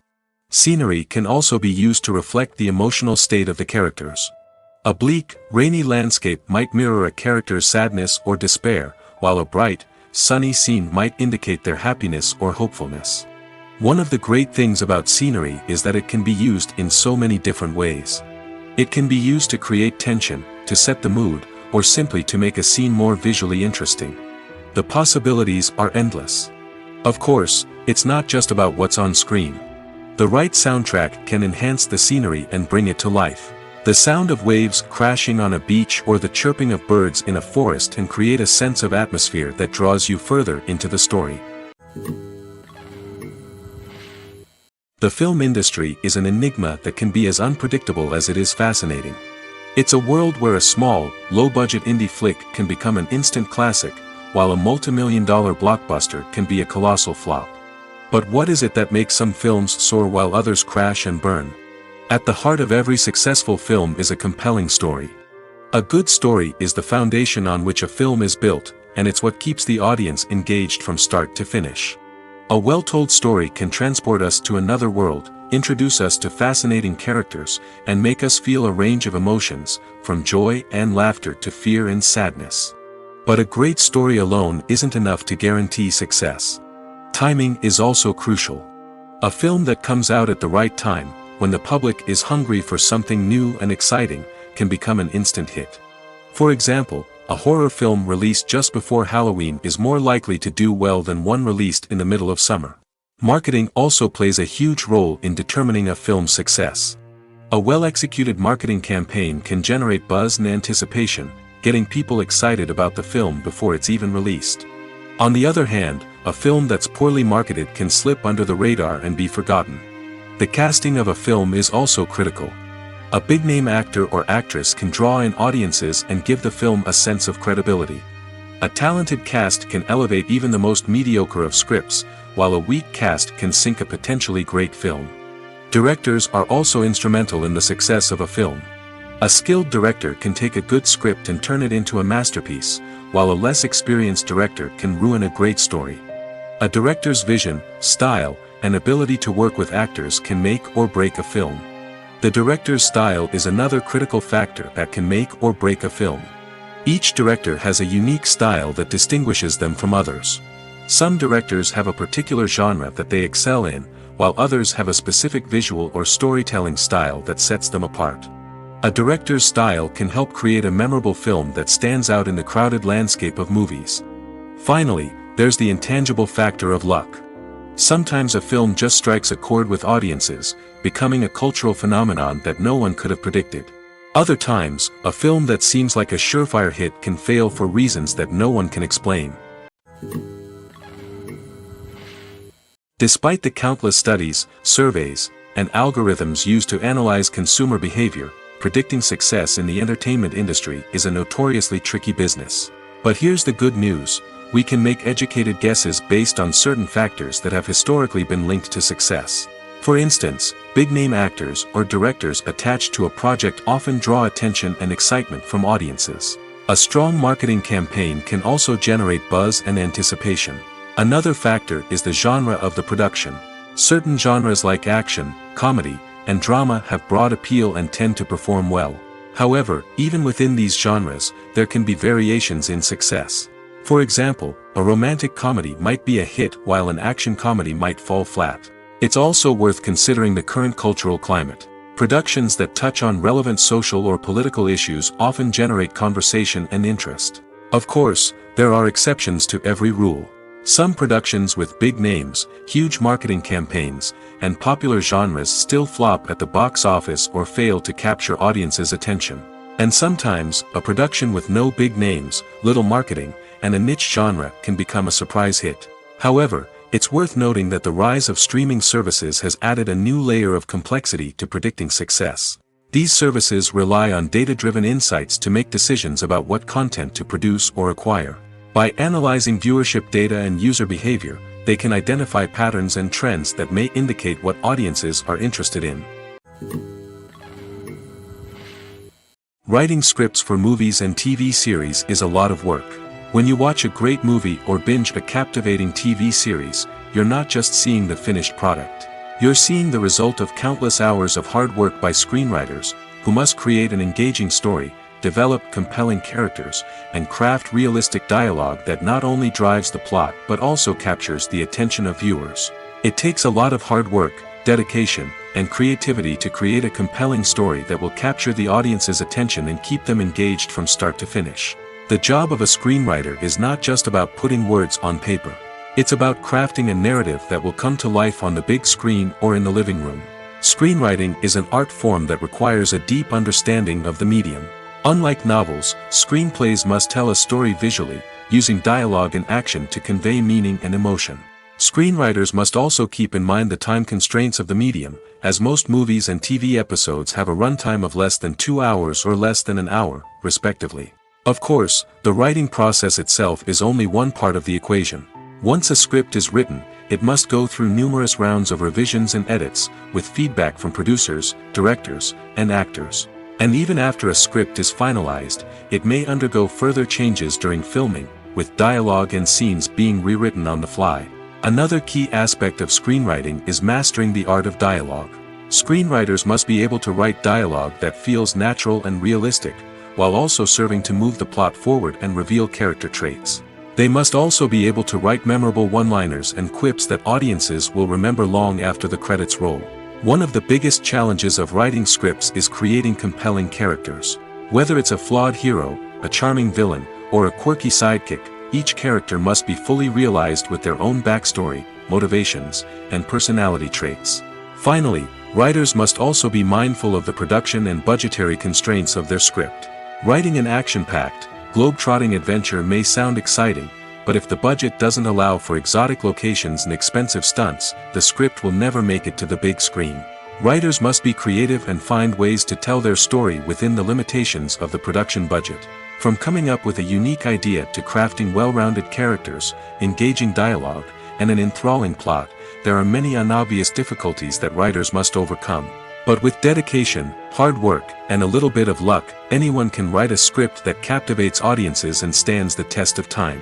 Scenery can also be used to reflect the emotional state of the characters. A bleak, rainy landscape might mirror a character's sadness or despair, while a bright, sunny scene might indicate their happiness or hopefulness. One of the great things about scenery is that it can be used in so many different ways. It can be used to create tension, to set the mood, or simply to make a scene more visually interesting. The possibilities are endless. Of course, it's not just about what's on screen. The right soundtrack can enhance the scenery and bring it to life. The sound of waves crashing on a beach or the chirping of birds in a forest can create a sense of atmosphere that draws you further into the story. The film industry is an enigma that can be as unpredictable as it is fascinating. It's a world where a small, low-budget indie flick can become an instant classic, while a multi-million-dollar blockbuster can be a colossal flop. But what is it that makes some films soar while others crash and burn? At the heart of every successful film is a compelling story. A good story is the foundation on which a film is built, and it's what keeps the audience engaged from start to finish. A well-told story can transport us to another world, introduce us to fascinating characters, and make us feel a range of emotions, from joy and laughter to fear and sadness. But a great story alone isn't enough to guarantee success. Timing is also crucial. A film that comes out at the right time, when the public is hungry for something new and exciting, can become an instant hit. For example, a horror film released just before Halloween is more likely to do well than one released in the middle of summer. Marketing also plays a huge role in determining a film's success. A well-executed marketing campaign can generate buzz and anticipation, getting people excited about the film before it's even released. On the other hand, a film that's poorly marketed can slip under the radar and be forgotten. The casting of a film is also critical. A big-name actor or actress can draw in audiences and give the film a sense of credibility. A talented cast can elevate even the most mediocre of scripts, while a weak cast can sink a potentially great film. Directors are also instrumental in the success of a film. A skilled director can take a good script and turn it into a masterpiece, while a less experienced director can ruin a great story. A director's vision, style, and ability to work with actors can make or break a film. The director's style is another critical factor that can make or break a film. Each director has a unique style that distinguishes them from others. Some directors have a particular genre that they excel in, while others have a specific visual or storytelling style that sets them apart. A director's style can help create a memorable film that stands out in the crowded landscape of movies. Finally, there's the intangible factor of luck. Sometimes a film just strikes a chord with audiences, becoming a cultural phenomenon that no one could have predicted. Other times, a film that seems like a surefire hit can fail for reasons that no one can explain. Despite the countless studies, surveys, and algorithms used to analyze consumer behavior, predicting success in the entertainment industry is a notoriously tricky business. But here's the good news: we can make educated guesses based on certain factors that have historically been linked to success. For instance, big-name actors or directors attached to a project often draw attention and excitement from audiences. A strong marketing campaign can also generate buzz and anticipation. Another factor is the genre of the production. Certain genres like action, comedy, and drama have broad appeal and tend to perform well. However, even within these genres, there can be variations in success. For example, a romantic comedy might be a hit while an action comedy might fall flat. It's also worth considering the current cultural climate. Productions that touch on relevant social or political issues often generate conversation and interest. Of course, there are exceptions to every rule. Some productions with big names, huge marketing campaigns, and popular genres still flop at the box office or fail to capture audiences' attention. And sometimes, a production with no big names, little marketing, and a niche genre can become a surprise hit. However, it's worth noting that the rise of streaming services has added a new layer of complexity to predicting success. These services rely on data-driven insights to make decisions about what content to produce or acquire. By analyzing viewership data and user behavior, they can identify patterns and trends that may indicate what audiences are interested in. Writing scripts for movies and TV series is a lot of work. When you watch a great movie or binge a captivating TV series, you're not just seeing the finished product. You're seeing the result of countless hours of hard work by screenwriters, who must create an engaging story, develop compelling characters, and craft realistic dialogue that not only drives the plot but also captures the attention of viewers. It takes a lot of hard work, dedication, and creativity to create a compelling story that will capture the audience's attention and keep them engaged from start to finish. The job of a screenwriter is not just about putting words on paper. It's about crafting a narrative that will come to life on the big screen or in the living room. Screenwriting is an art form that requires a deep understanding of the medium. Unlike novels, screenplays must tell a story visually, using dialogue and action to convey meaning and emotion. Screenwriters must also keep in mind the time constraints of the medium, as most movies and TV episodes have a runtime of less than 2 hours or less than an hour, respectively. Of course, the writing process itself is only one part of the equation. Once a script is written, it must go through numerous rounds of revisions and edits, with feedback from producers, directors, and actors. And even after a script is finalized, it may undergo further changes during filming, with dialogue and scenes being rewritten on the fly. Another key aspect of screenwriting is mastering the art of dialogue. Screenwriters must be able to write dialogue that feels natural and realistic, while also serving to move the plot forward and reveal character traits. They must also be able to write memorable one-liners and quips that audiences will remember long after the credits roll. One of the biggest challenges of writing scripts is creating compelling characters. Whether it's a flawed hero, a charming villain, or a quirky sidekick, each character must be fully realized with their own backstory, motivations, and personality traits. Finally, writers must also be mindful of the production and budgetary constraints of their script. Writing an action-packed, globe-trotting adventure may sound exciting, but if the budget doesn't allow for exotic locations and expensive stunts, the script will never make it to the big screen. Writers must be creative and find ways to tell their story within the limitations of the production budget. From coming up with a unique idea to crafting well-rounded characters, engaging dialogue, and an enthralling plot, there are many unobvious difficulties that writers must overcome. But with dedication, hard work, and a little bit of luck, anyone can write a script that captivates audiences and stands the test of time.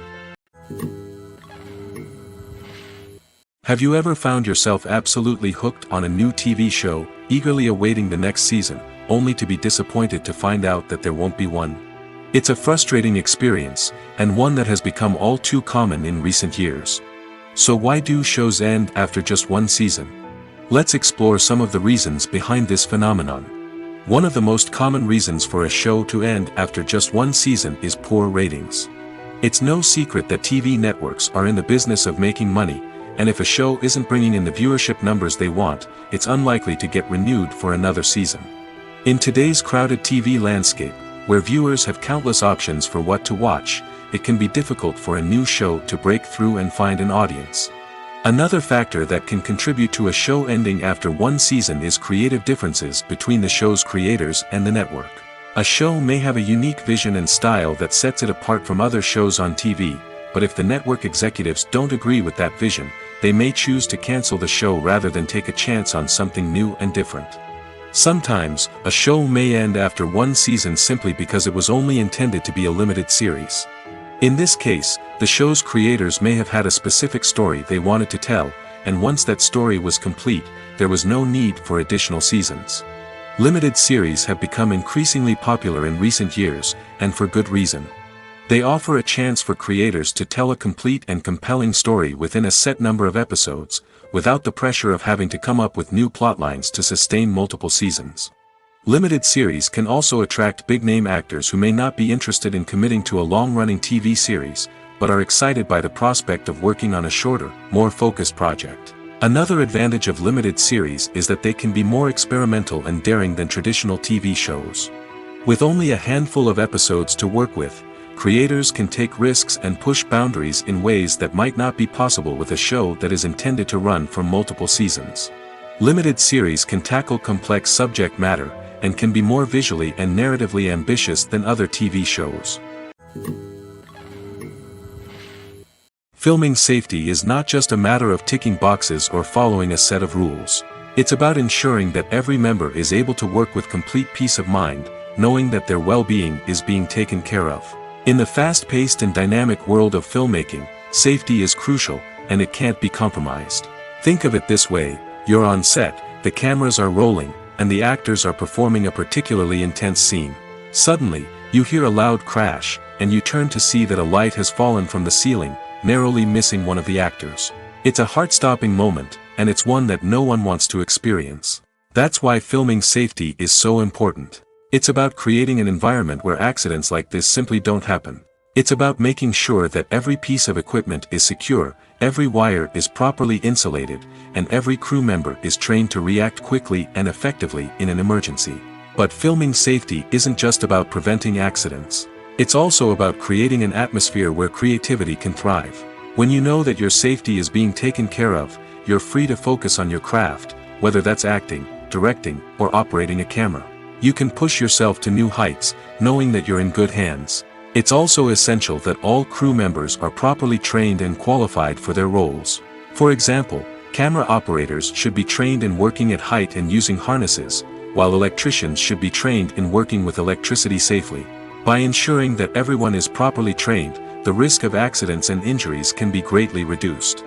Have you ever found yourself absolutely hooked on a new TV show, eagerly awaiting the next season, only to be disappointed to find out that there won't be one? It's a frustrating experience, and one that has become all too common in recent years. So why do shows end after just one season? Let's explore some of the reasons behind this phenomenon. One of the most common reasons for a show to end after just one season is poor ratings. It's no secret that TV networks are in the business of making money, and if a show isn't bringing in the viewership numbers they want, it's unlikely to get renewed for another season. In today's crowded TV landscape, where viewers have countless options for what to watch, it can be difficult for a new show to break through and find an audience. Another factor that can contribute to a show ending after one season is creative differences between the show's creators and the network. A show may have a unique vision and style that sets it apart from other shows on TV, but if the network executives don't agree with that vision, they may choose to cancel the show rather than take a chance on something new and different. Sometimes, a show may end after one season simply because it was only intended to be a limited series. In this case, the show's creators may have had a specific story they wanted to tell, and once that story was complete, there was no need for additional seasons. Limited series have become increasingly popular in recent years, and for good reason. They offer a chance for creators to tell a complete and compelling story within a set number of episodes, without the pressure of having to come up with new plotlines to sustain multiple seasons. Limited series can also attract big-name actors who may not be interested in committing to a long-running TV series, but are excited by the prospect of working on a shorter, more focused project. Another advantage of limited series is that they can be more experimental and daring than traditional TV shows. With only a handful of episodes to work with, creators can take risks and push boundaries in ways that might not be possible with a show that is intended to run for multiple seasons. Limited series can tackle complex subject matter, and can be more visually and narratively ambitious than other TV shows. Filming safety is not just a matter of ticking boxes or following a set of rules. It's about ensuring that every member is able to work with complete peace of mind, knowing that their well-being is being taken care of. In the fast-paced and dynamic world of filmmaking, safety is crucial, and it can't be compromised. Think of it this way: you're on set, the cameras are rolling, and the actors are performing a particularly intense scene. Suddenly, you hear a loud crash, and you turn to see that a light has fallen from the ceiling, narrowly missing one of the actors. It's a heart-stopping moment, and it's one that no one wants to experience. That's why filming safety is so important. It's about creating an environment where accidents like this simply don't happen. It's about making sure that every piece of equipment is secure, every wire is properly insulated, and every crew member is trained to react quickly and effectively in an emergency. But filming safety isn't just about preventing accidents. It's also about creating an atmosphere where creativity can thrive. When you know that your safety is being taken care of, you're free to focus on your craft, whether that's acting, directing, or operating a camera. You can push yourself to new heights, knowing that you're in good hands. It's also essential that all crew members are properly trained and qualified for their roles. For example, camera operators should be trained in working at height and using harnesses, while electricians should be trained in working with electricity safely. By ensuring that everyone is properly trained, the risk of accidents and injuries can be greatly reduced.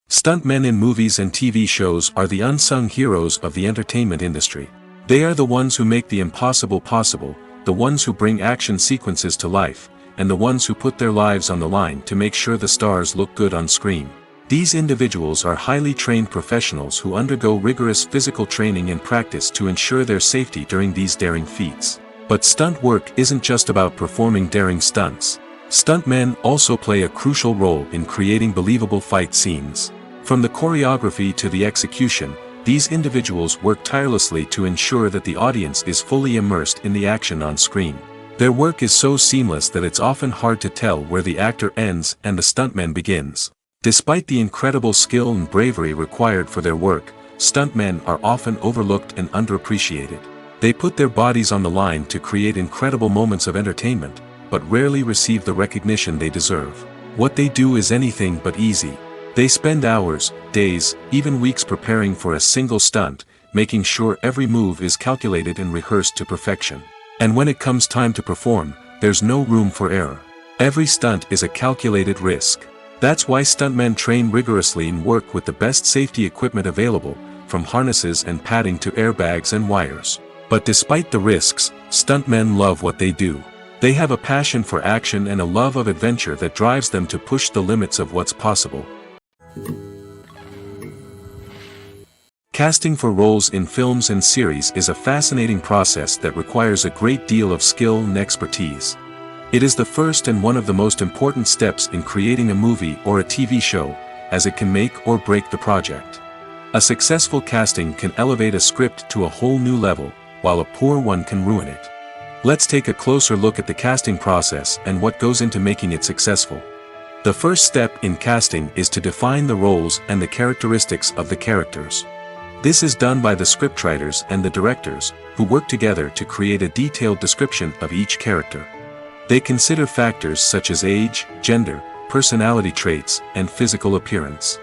Stuntmen in movies and TV shows are the unsung heroes of the entertainment industry. They are the ones who make the impossible possible, the ones who bring action sequences to life, and the ones who put their lives on the line to make sure the stars look good on screen. These individuals are highly trained professionals who undergo rigorous physical training and practice to ensure their safety during these daring feats. But stunt work isn't just about performing daring stunts. Stuntmen also play a crucial role in creating believable fight scenes. From the choreography to the execution, these individuals work tirelessly to ensure that the audience is fully immersed in the action on screen. Their work is so seamless that it's often hard to tell where the actor ends and the stuntman begins. Despite the incredible skill and bravery required for their work, stuntmen are often overlooked and underappreciated. They put their bodies on the line to create incredible moments of entertainment, but rarely receive the recognition they deserve. What they do is anything but easy. They spend hours, days, even weeks preparing for a single stunt, making sure every move is calculated and rehearsed to perfection. And when it comes time to perform, there's no room for error. Every stunt is a calculated risk. That's why stuntmen train rigorously and work with the best safety equipment available, from harnesses and padding to airbags and wires. But despite the risks, stuntmen love what they do. They have a passion for action and a love of adventure that drives them to push the limits of what's possible. Casting for roles in films and series is a fascinating process that requires a great deal of skill and expertise. It is the first and one of the most important steps in creating a movie or a TV show, as it can make or break the project. A successful casting can elevate a script to a whole new level, while a poor one can ruin it. Let's take a closer look at the casting process and what goes into making it successful. The first step in casting is to define the roles and the characteristics of the characters. This is done by the scriptwriters and the directors, who work together to create a detailed description of each character. They consider factors such as age, gender, personality traits, and physical appearance.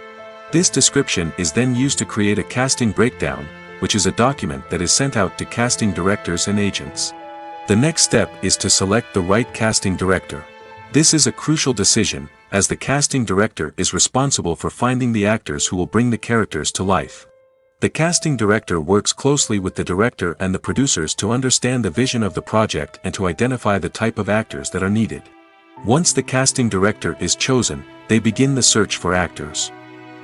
This description is then used to create a casting breakdown, which is a document that is sent out to casting directors and agents. The next step is to select the right casting director. This is a crucial decision, as the casting director is responsible for finding the actors who will bring the characters to life. The casting director works closely with the director and the producers to understand the vision of the project and to identify the type of actors that are needed. Once the casting director is chosen, they begin the search for actors.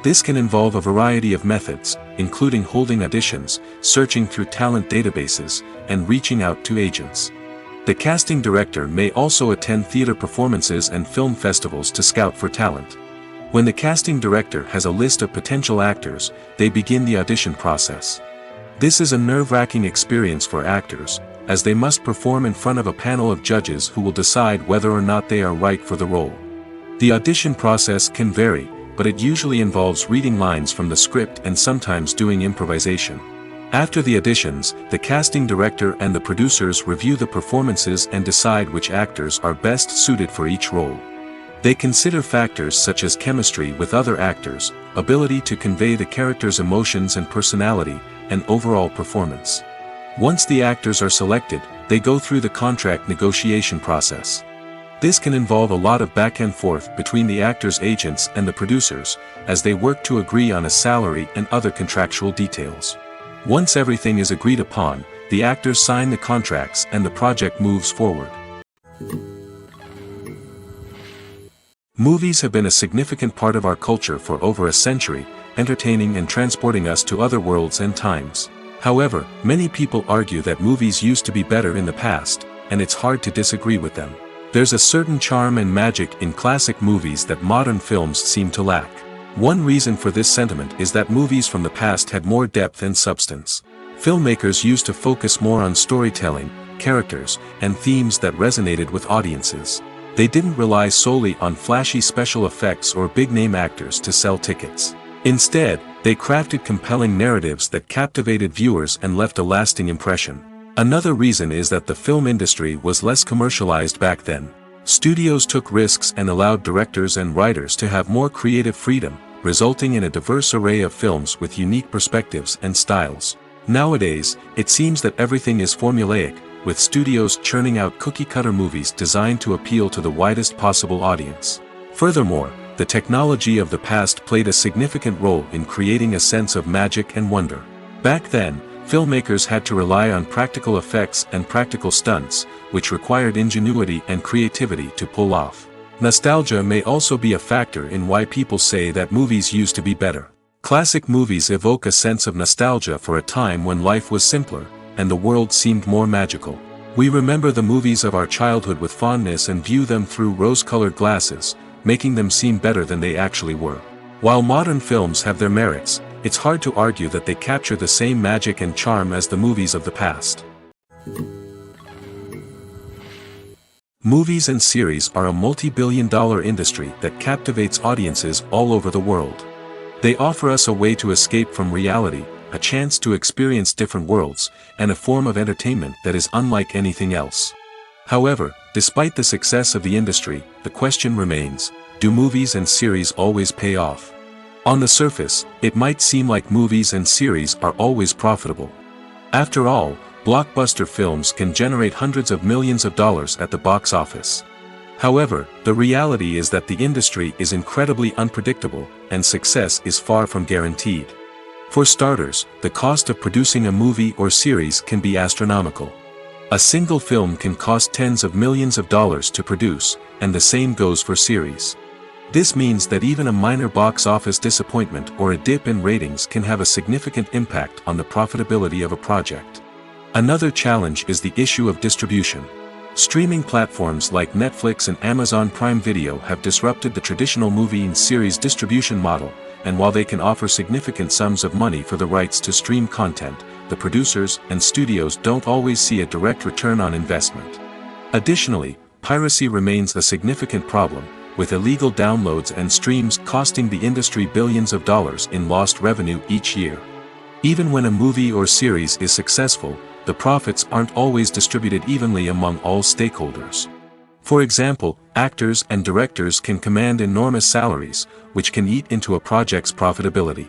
This can involve a variety of methods, including holding auditions, searching through talent databases, and reaching out to agents. The casting director may also attend theater performances and film festivals to scout for talent. When the casting director has a list of potential actors, they begin the audition process. This is a nerve-wracking experience for actors, as they must perform in front of a panel of judges who will decide whether or not they are right for the role. The audition process can vary, but it usually involves reading lines from the script and sometimes doing improvisation. After the auditions, the casting director and the producers review the performances and decide which actors are best suited for each role. They consider factors such as chemistry with other actors, ability to convey the character's emotions and personality, and overall performance. Once the actors are selected, they go through the contract negotiation process. This can involve a lot of back and forth between the actors' agents and the producers, as they work to agree on a salary and other contractual details. Once everything is agreed upon, the actors sign the contracts and the project moves forward. Movies have been a significant part of our culture for over a century, entertaining and transporting us to other worlds and times. However, many people argue that movies used to be better in the past, and it's hard to disagree with them. There's a certain charm and magic in classic movies that modern films seem to lack. One reason for this sentiment is that movies from the past had more depth and substance. Filmmakers used to focus more on storytelling, characters, and themes that resonated with audiences. They didn't rely solely on flashy special effects or big-name actors to sell tickets. Instead, they crafted compelling narratives that captivated viewers and left a lasting impression. Another reason is that the film industry was less commercialized back then. Studios took risks and allowed directors and writers to have more creative freedom, resulting in a diverse array of films with unique perspectives and styles. Nowadays, it seems that everything is formulaic, with studios churning out cookie-cutter movies designed to appeal to the widest possible audience. Furthermore, the technology of the past played a significant role in creating a sense of magic and wonder. Back then, filmmakers had to rely on practical effects and practical stunts, which required ingenuity and creativity to pull off. Nostalgia may also be a factor in why people say that movies used to be better. Classic movies evoke a sense of nostalgia for a time when life was simpler, and the world seemed more magical. We remember the movies of our childhood with fondness and view them through rose-colored glasses, making them seem better than they actually were. While modern films have their merits, it's hard to argue that they capture the same magic and charm as the movies of the past. Movies and series are a multi-billion-dollar industry that captivates audiences all over the world. They offer us a way to escape from reality, a chance to experience different worlds, and a form of entertainment that is unlike anything else. However, despite the success of the industry, the question remains, do movies and series always pay off? On the surface, it might seem like movies and series are always profitable. After all, blockbuster films can generate hundreds of millions of dollars at the box office. However, the reality is that the industry is incredibly unpredictable, and success is far from guaranteed. For starters, the cost of producing a movie or series can be astronomical. A single film can cost tens of millions of dollars to produce, and the same goes for series. This means that even a minor box office disappointment or a dip in ratings can have a significant impact on the profitability of a project. Another challenge is the issue of distribution. Streaming platforms like Netflix and Amazon Prime Video have disrupted the traditional movie and series distribution model, and while they can offer significant sums of money for the rights to stream content, the producers and studios don't always see a direct return on investment. Additionally, piracy remains a significant problem, with illegal downloads and streams costing the industry billions of dollars in lost revenue each year. Even when a movie or series is successful, the profits aren't always distributed evenly among all stakeholders. For example, actors and directors can command enormous salaries, which can eat into a project's profitability.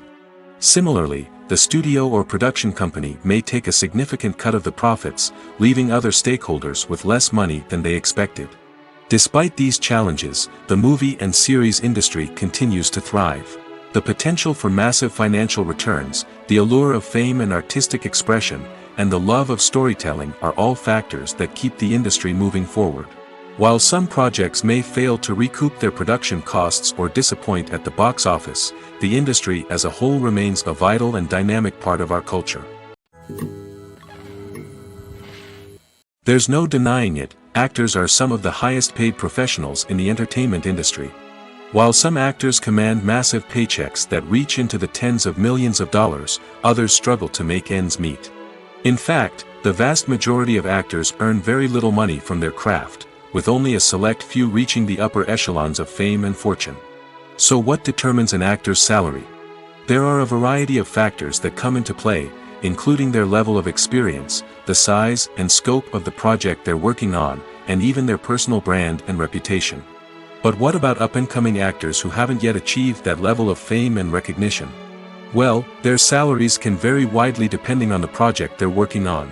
Similarly, the studio or production company may take a significant cut of the profits, leaving other stakeholders with less money than they expected. Despite these challenges, the movie and series industry continues to thrive. The potential for massive financial returns, the allure of fame and artistic expression, and the love of storytelling are all factors that keep the industry moving forward. While some projects may fail to recoup their production costs or disappoint at the box office, the industry as a whole remains a vital and dynamic part of our culture. There's no denying it, actors are some of the highest paid professionals in the entertainment industry. While some actors command massive paychecks that reach into the tens of millions of dollars, others struggle to make ends meet. In fact, the vast majority of actors earn very little money from their craft, with only a select few reaching the upper echelons of fame and fortune. So what determines an actor's salary? There are a variety of factors that come into play, including their level of experience, the size and scope of the project they're working on, and even their personal brand and reputation. But what about up-and-coming actors who haven't yet achieved that level of fame and recognition? Well, their salaries can vary widely depending on the project they're working on.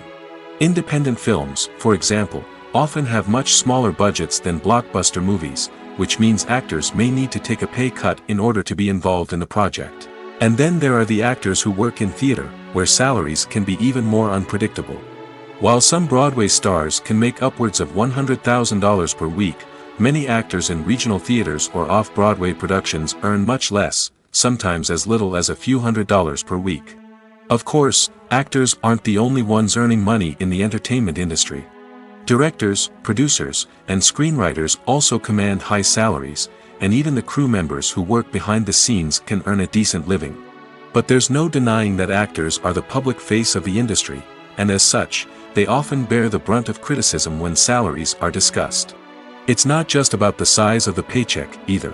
Independent films, for example, often have much smaller budgets than blockbuster movies, which means actors may need to take a pay cut in order to be involved in the project. And then there are the actors who work in theater, where salaries can be even more unpredictable. While some Broadway stars can make upwards of $100,000 per week, many actors in regional theaters or off-Broadway productions earn much less, sometimes as little as a few $100s per week. Of course, actors aren't the only ones earning money in the entertainment industry. Directors, producers, and screenwriters also command high salaries, and even the crew members who work behind the scenes can earn a decent living. But there's no denying that actors are the public face of the industry, and as such, they often bear the brunt of criticism when salaries are discussed. It's not just about the size of the paycheck, either.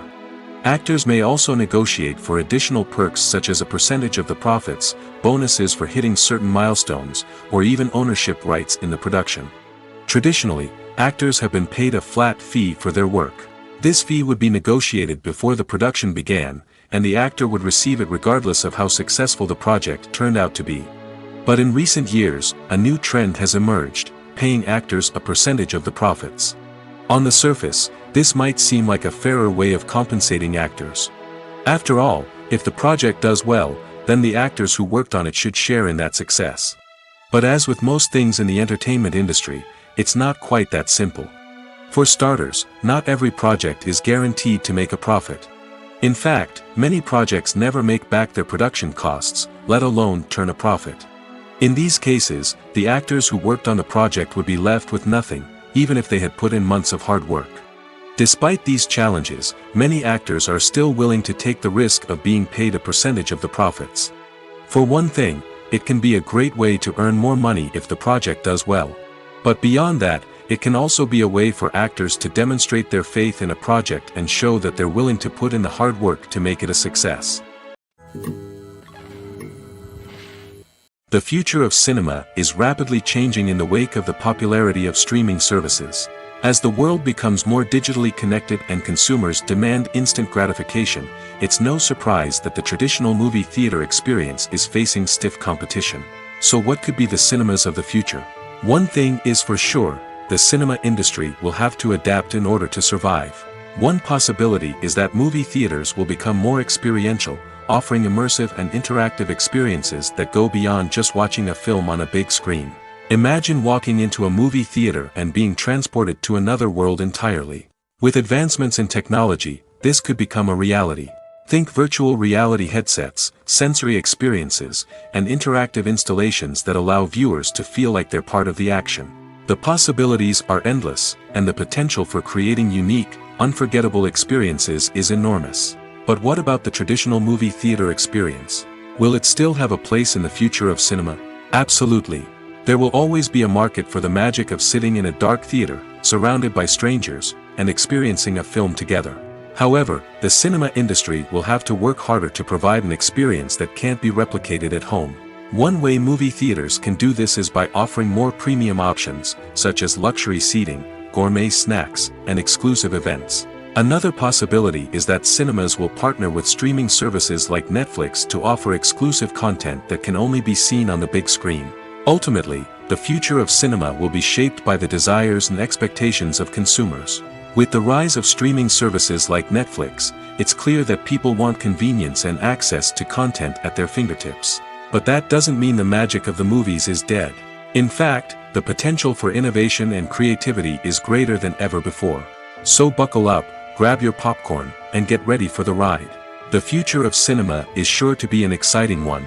Actors may also negotiate for additional perks such as a percentage of the profits, bonuses for hitting certain milestones, or even ownership rights in the production. Traditionally, actors have been paid a flat fee for their work. This fee would be negotiated before the production began, and the actor would receive it regardless of how successful the project turned out to be. But in recent years, a new trend has emerged, paying actors a percentage of the profits. On the surface, this might seem like a fairer way of compensating actors. After all, if the project does well, then the actors who worked on it should share in that success. But as with most things in the entertainment industry, it's not quite that simple. For starters, not every project is guaranteed to make a profit. In fact, many projects never make back their production costs, let alone turn a profit. In these cases, the actors who worked on the project would be left with nothing, even if they had put in months of hard work. Despite these challenges, many actors are still willing to take the risk of being paid a percentage of the profits. For one thing, it can be a great way to earn more money if the project does well. But beyond that, it can also be a way for actors to demonstrate their faith in a project and show that they're willing to put in the hard work to make it a success. The future of cinema is rapidly changing in the wake of the popularity of streaming services. As the world becomes more digitally connected and consumers demand instant gratification, it's no surprise that the traditional movie theater experience is facing stiff competition. So what could be the cinemas of the future? One thing is for sure, the cinema industry will have to adapt in order to survive. One possibility is that movie theaters will become more experiential, offering immersive and interactive experiences that go beyond just watching a film on a big screen. Imagine walking into a movie theater and being transported to another world entirely. With advancements in technology, this could become a reality. Think virtual reality headsets, sensory experiences, and interactive installations that allow viewers to feel like they're part of the action. The possibilities are endless, and the potential for creating unique, unforgettable experiences is enormous. But what about the traditional movie theater experience? Will it still have a place in the future of cinema? Absolutely. There will always be a market for the magic of sitting in a dark theater, surrounded by strangers, and experiencing a film together. However, the cinema industry will have to work harder to provide an experience that can't be replicated at home. One way movie theaters can do this is by offering more premium options, such as luxury seating, gourmet snacks, and exclusive events. Another possibility is that cinemas will partner with streaming services like Netflix to offer exclusive content that can only be seen on the big screen. Ultimately, the future of cinema will be shaped by the desires and expectations of consumers. With the rise of streaming services like Netflix, it's clear that people want convenience and access to content at their fingertips. But that doesn't mean the magic of the movies is dead. In fact, the potential for innovation and creativity is greater than ever before. So buckle up, grab your popcorn, and get ready for the ride. The future of cinema is sure to be an exciting one.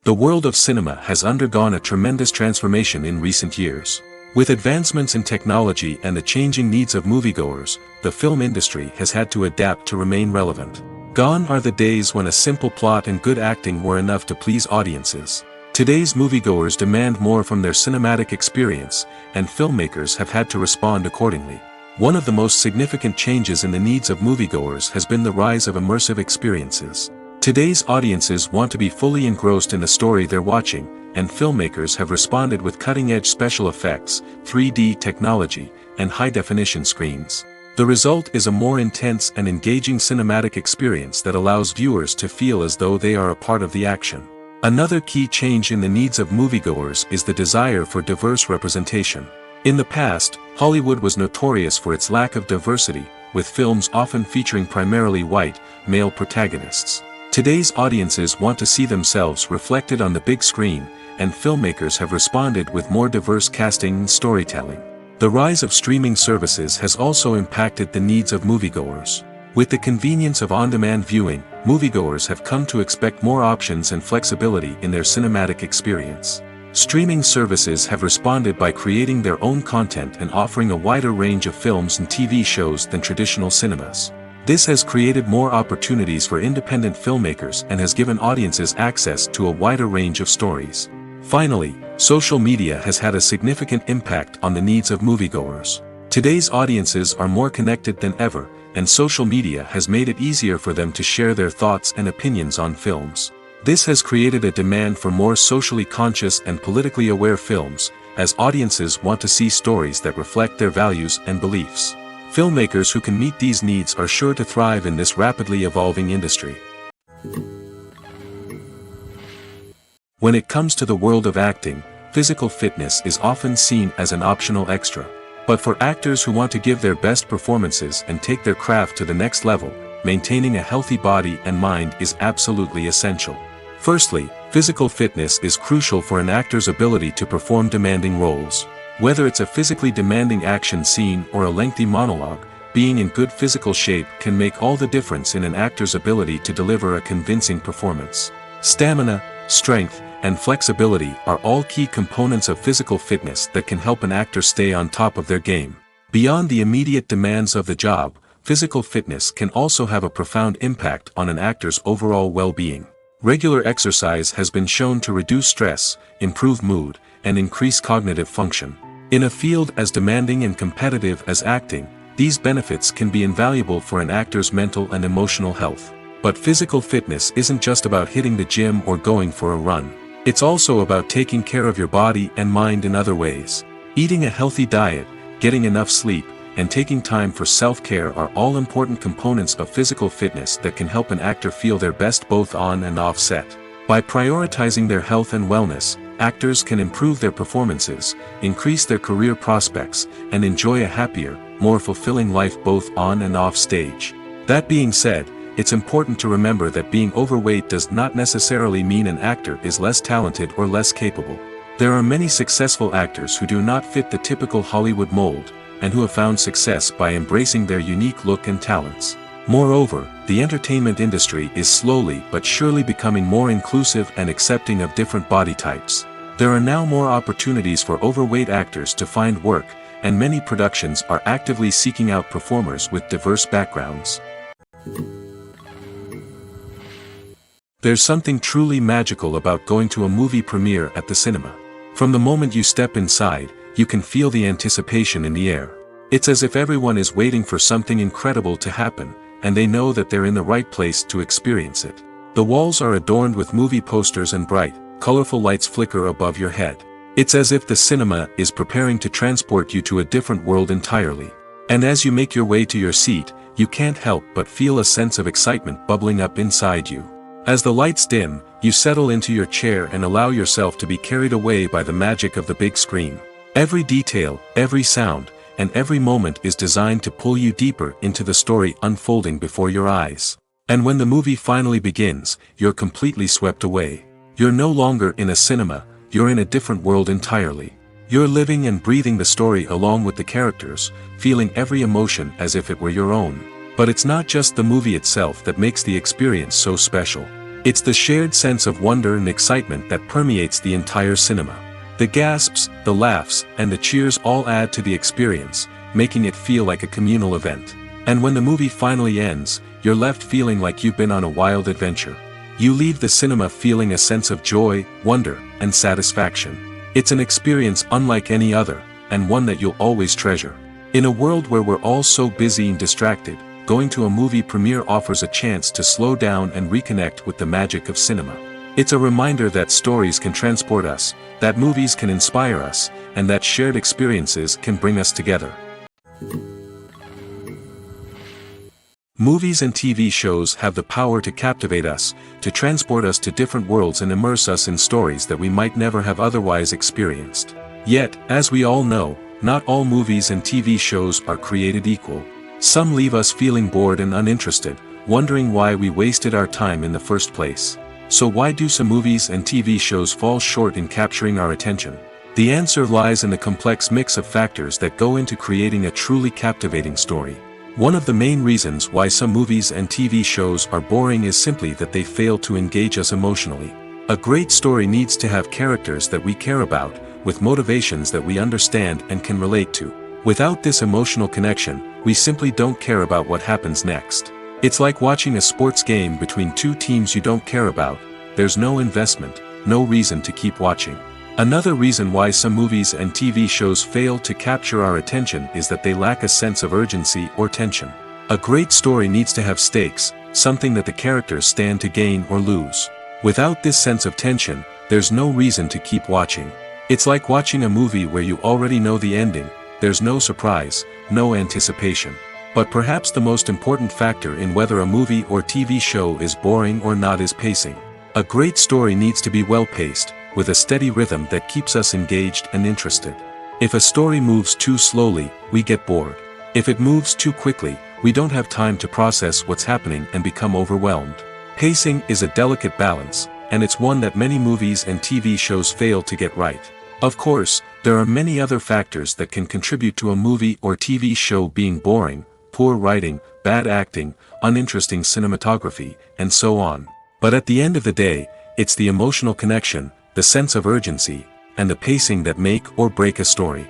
The world of cinema has undergone a tremendous transformation in recent years. With advancements in technology and the changing needs of moviegoers, the film industry has had to adapt to remain relevant. Gone are the days when a simple plot and good acting were enough to please audiences. Today's moviegoers demand more from their cinematic experience, and filmmakers have had to respond accordingly. One of the most significant changes in the needs of moviegoers has been the rise of immersive experiences. Today's audiences want to be fully engrossed in the story they're watching, and filmmakers have responded with cutting-edge special effects, 3D technology, and high-definition screens. The result is a more intense and engaging cinematic experience that allows viewers to feel as though they are a part of the action. Another key change in the needs of moviegoers is the desire for diverse representation. In the past, Hollywood was notorious for its lack of diversity, with films often featuring primarily white, male protagonists. Today's audiences want to see themselves reflected on the big screen, and filmmakers have responded with more diverse casting and storytelling. The rise of streaming services has also impacted the needs of moviegoers. With the convenience of on-demand viewing, moviegoers have come to expect more options and flexibility in their cinematic experience. Streaming services have responded by creating their own content and offering a wider range of films and TV shows than traditional cinemas. This has created more opportunities for independent filmmakers and has given audiences access to a wider range of stories. Finally, social media has had a significant impact on the needs of moviegoers. Today's audiences are more connected than ever, and social media has made it easier for them to share their thoughts and opinions on films. This has created a demand for more socially conscious and politically aware films, as audiences want to see stories that reflect their values and beliefs. Filmmakers who can meet these needs are sure to thrive in this rapidly evolving industry. When it comes to the world of acting, physical fitness is often seen as an optional extra. But for actors who want to give their best performances and take their craft to the next level, maintaining a healthy body and mind is absolutely essential. Firstly, physical fitness is crucial for an actor's ability to perform demanding roles. Whether it's a physically demanding action scene or a lengthy monologue, being in good physical shape can make all the difference in an actor's ability to deliver a convincing performance. Stamina, strength, and flexibility are all key components of physical fitness that can help an actor stay on top of their game. Beyond the immediate demands of the job, physical fitness can also have a profound impact on an actor's overall well-being. Regular exercise has been shown to reduce stress, improve mood, and increase cognitive function. In a field as demanding and competitive as acting, these benefits can be invaluable for an actor's mental and emotional health. But physical fitness isn't just about hitting the gym or going for a run. It's also about taking care of your body and mind in other ways. Eating a healthy diet, getting enough sleep, and taking time for self-care are all important components of physical fitness that can help an actor feel their best both on and off set. By prioritizing their health and wellness, actors can improve their performances, increase their career prospects, and enjoy a happier, more fulfilling life both on and off stage. That being said, it's important to remember that being overweight does not necessarily mean an actor is less talented or less capable. There are many successful actors who do not fit the typical Hollywood mold, and who have found success by embracing their unique look and talents. Moreover, the entertainment industry is slowly but surely becoming more inclusive and accepting of different body types. There are now more opportunities for overweight actors to find work, and many productions are actively seeking out performers with diverse backgrounds. There's something truly magical about going to a movie premiere at the cinema. From the moment you step inside, you can feel the anticipation in the air. It's as if everyone is waiting for something incredible to happen, and they know that they're in the right place to experience it. The walls are adorned with movie posters and bright, colorful lights flicker above your head. It's as if the cinema is preparing to transport you to a different world entirely. And as you make your way to your seat, you can't help but feel a sense of excitement bubbling up inside you. As the lights dim, you settle into your chair and allow yourself to be carried away by the magic of the big screen. Every detail, every sound, and every moment is designed to pull you deeper into the story unfolding before your eyes. And when the movie finally begins, you're completely swept away. You're no longer in a cinema, you're in a different world entirely. You're living and breathing the story along with the characters, feeling every emotion as if it were your own. But it's not just the movie itself that makes the experience so special. It's the shared sense of wonder and excitement that permeates the entire cinema. The gasps, the laughs, and the cheers all add to the experience, making it feel like a communal event. And when the movie finally ends, you're left feeling like you've been on a wild adventure. You leave the cinema feeling a sense of joy, wonder, and satisfaction. It's an experience unlike any other, and one that you'll always treasure. In a world where we're all so busy and distracted, going to a movie premiere offers a chance to slow down and reconnect with the magic of cinema. It's a reminder that stories can transport us, that movies can inspire us, and that shared experiences can bring us together. Movies and TV shows have the power to captivate us, to transport us to different worlds and immerse us in stories that we might never have otherwise experienced. Yet, as we all know, not all movies and TV shows are created equal. Some leave us feeling bored and uninterested, wondering why we wasted our time in the first place. So why do some movies and TV shows fall short in capturing our attention? The answer lies in the complex mix of factors that go into creating a truly captivating story. One of the main reasons why some movies and TV shows are boring is simply that they fail to engage us emotionally. A great story needs to have characters that we care about, with motivations that we understand and can relate to. Without this emotional connection, we simply don't care about what happens next. It's like watching a sports game between two teams you don't care about. There's no investment, no reason to keep watching. Another reason why some movies and TV shows fail to capture our attention is that they lack a sense of urgency or tension. A great story needs to have stakes, something that the characters stand to gain or lose. Without this sense of tension, there's no reason to keep watching. It's like watching a movie where you already know the ending. There's no surprise, no anticipation. But perhaps the most important factor in whether a movie or TV show is boring or not is pacing. A great story needs to be well-paced, with a steady rhythm that keeps us engaged and interested. If a story moves too slowly, we get bored. If it moves too quickly, we don't have time to process what's happening and become overwhelmed. Pacing is a delicate balance, and it's one that many movies and TV shows fail to get right. Of course, there are many other factors that can contribute to a movie or TV show being boring: poor writing, bad acting, uninteresting cinematography, and so on. But at the end of the day, it's the emotional connection, the sense of urgency, and the pacing that make or break a story.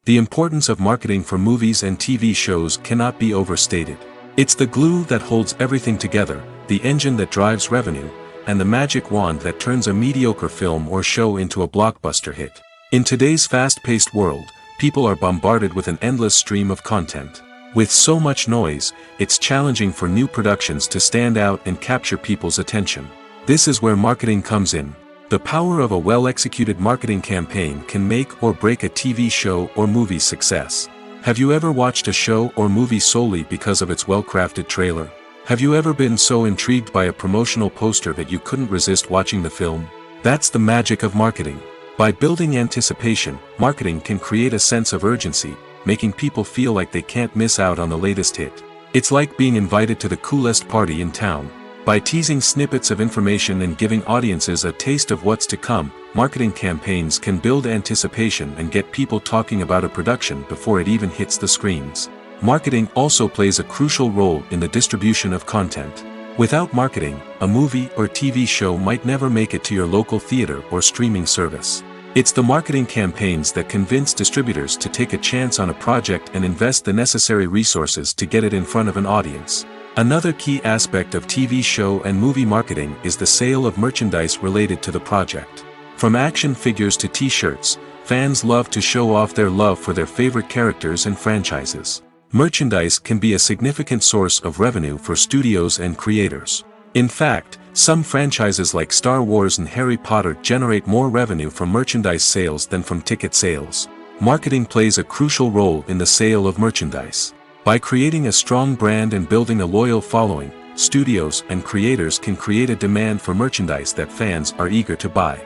The importance of marketing for movies and TV shows cannot be overstated. It's the glue that holds everything together, the engine that drives revenue, and the magic wand that turns a mediocre film or show into a blockbuster hit. In today's fast-paced world, people are bombarded with an endless stream of content. With so much noise, it's challenging for new productions to stand out and capture people's attention. This is where marketing comes in. The power of a well-executed marketing campaign can make or break a TV show or movie's success. Have you ever watched a show or movie solely because of its well-crafted trailer? Have you ever been so intrigued by a promotional poster that you couldn't resist watching the film? That's the magic of marketing. By building anticipation, marketing can create a sense of urgency, making people feel like they can't miss out on the latest hit. It's like being invited to the coolest party in town. By teasing snippets of information and giving audiences a taste of what's to come, marketing campaigns can build anticipation and get people talking about a production before it even hits the screens. Marketing also plays a crucial role in the distribution of content. Without marketing, a movie or TV show might never make it to your local theater or streaming service. It's the marketing campaigns that convince distributors to take a chance on a project and invest the necessary resources to get it in front of an audience. Another key aspect of TV show and movie marketing is the sale of merchandise related to the project. From action figures to t-shirts, fans love to show off their love for their favorite characters and franchises. Merchandise can be a significant source of revenue for studios and creators. In fact, some franchises like Star Wars and Harry Potter generate more revenue from merchandise sales than from ticket sales. Marketing plays a crucial role in the sale of merchandise. By creating a strong brand and building a loyal following, studios and creators can create a demand for merchandise that fans are eager to buy.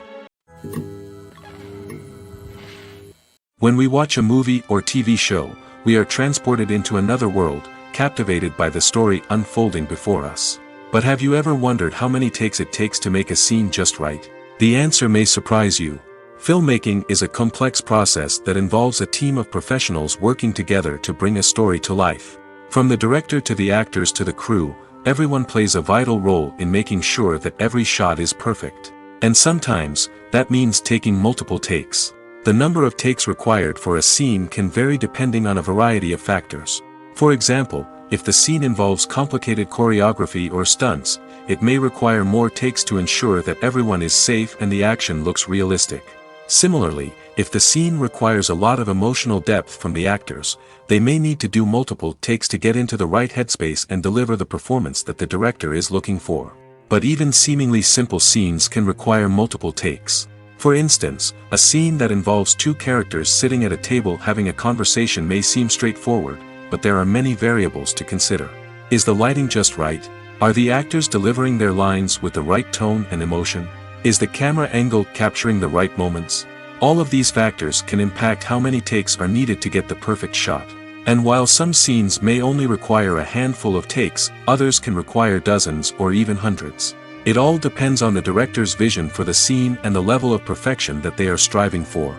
When we watch a movie or TV show, we are transported into another world, captivated by the story unfolding before us. But have you ever wondered how many takes it takes to make a scene just right? The answer may surprise you. Filmmaking is a complex process that involves a team of professionals working together to bring a story to life. From the director to the actors to the crew, everyone plays a vital role in making sure that every shot is perfect. And sometimes, that means taking multiple takes. The number of takes required for a scene can vary depending on a variety of factors. For example, if the scene involves complicated choreography or stunts, it may require more takes to ensure that everyone is safe and the action looks realistic. Similarly, if the scene requires a lot of emotional depth from the actors, they may need to do multiple takes to get into the right headspace and deliver the performance that the director is looking for. But even seemingly simple scenes can require multiple takes. For instance, a scene that involves two characters sitting at a table having a conversation may seem straightforward, but there are many variables to consider. Is the lighting just right? Are the actors delivering their lines with the right tone and emotion? Is the camera angle capturing the right moments? All of these factors can impact how many takes are needed to get the perfect shot. And while some scenes may only require a handful of takes, others can require dozens or even hundreds. It all depends on the director's vision for the scene and the level of perfection that they are striving for.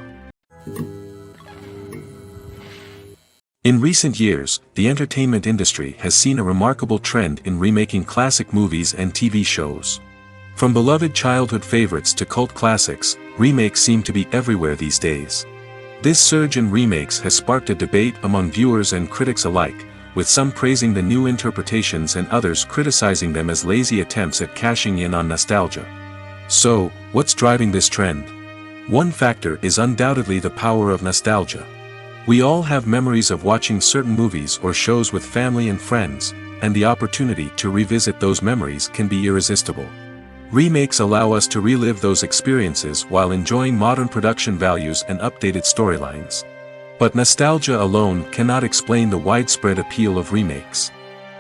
In recent years, the entertainment industry has seen a remarkable trend in remaking classic movies and TV shows. From beloved childhood favorites to cult classics, remakes seem to be everywhere these days. This surge in remakes has sparked a debate among viewers and critics alike, with some praising the new interpretations and others criticizing them as lazy attempts at cashing in on nostalgia. So, what's driving this trend? One factor is undoubtedly the power of nostalgia. We all have memories of watching certain movies or shows with family and friends, and the opportunity to revisit those memories can be irresistible. Remakes allow us to relive those experiences while enjoying modern production values and updated storylines. But nostalgia alone cannot explain the widespread appeal of remakes.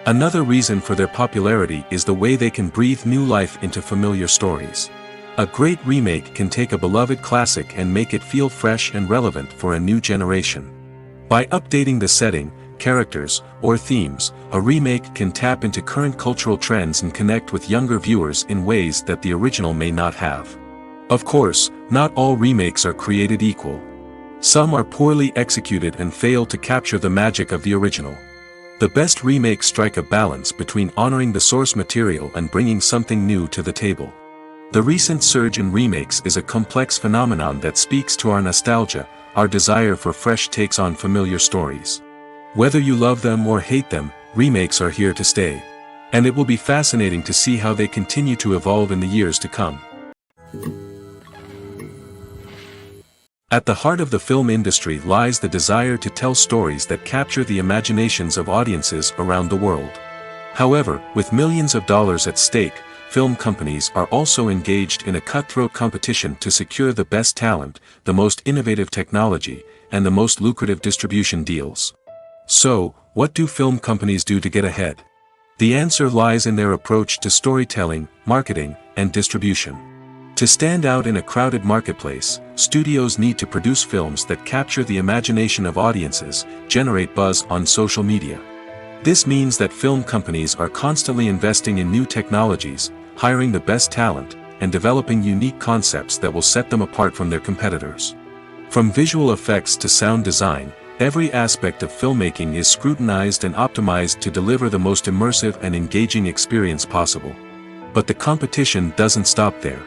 Another reason for their popularity is the way they can breathe new life into familiar stories. A great remake can take a beloved classic and make it feel fresh and relevant for a new generation. By updating the setting, characters, or themes, a remake can tap into current cultural trends and connect with younger viewers in ways that the original may not have. Of course, not all remakes are created equal. Some are poorly executed and fail to capture the magic of the original. The best remakes strike a balance between honoring the source material and bringing something new to the table. The recent surge in remakes is a complex phenomenon that speaks to our nostalgia, our desire for fresh takes on familiar stories. Whether you love them or hate them, remakes are here to stay. And it will be fascinating to see how they continue to evolve in the years to come. At the heart of the film industry lies the desire to tell stories that capture the imaginations of audiences around the world. However, with millions of dollars at stake, film companies are also engaged in a cutthroat competition to secure the best talent, the most innovative technology, and the most lucrative distribution deals. So, what do film companies do to get ahead? The answer lies in their approach to storytelling, marketing, and distribution. To stand out in a crowded marketplace, studios need to produce films that capture the imagination of audiences, generate buzz on social media. This means that film companies are constantly investing in new technologies, hiring the best talent, and developing unique concepts that will set them apart from their competitors. From visual effects to sound design, every aspect of filmmaking is scrutinized and optimized to deliver the most immersive and engaging experience possible. But the competition doesn't stop there.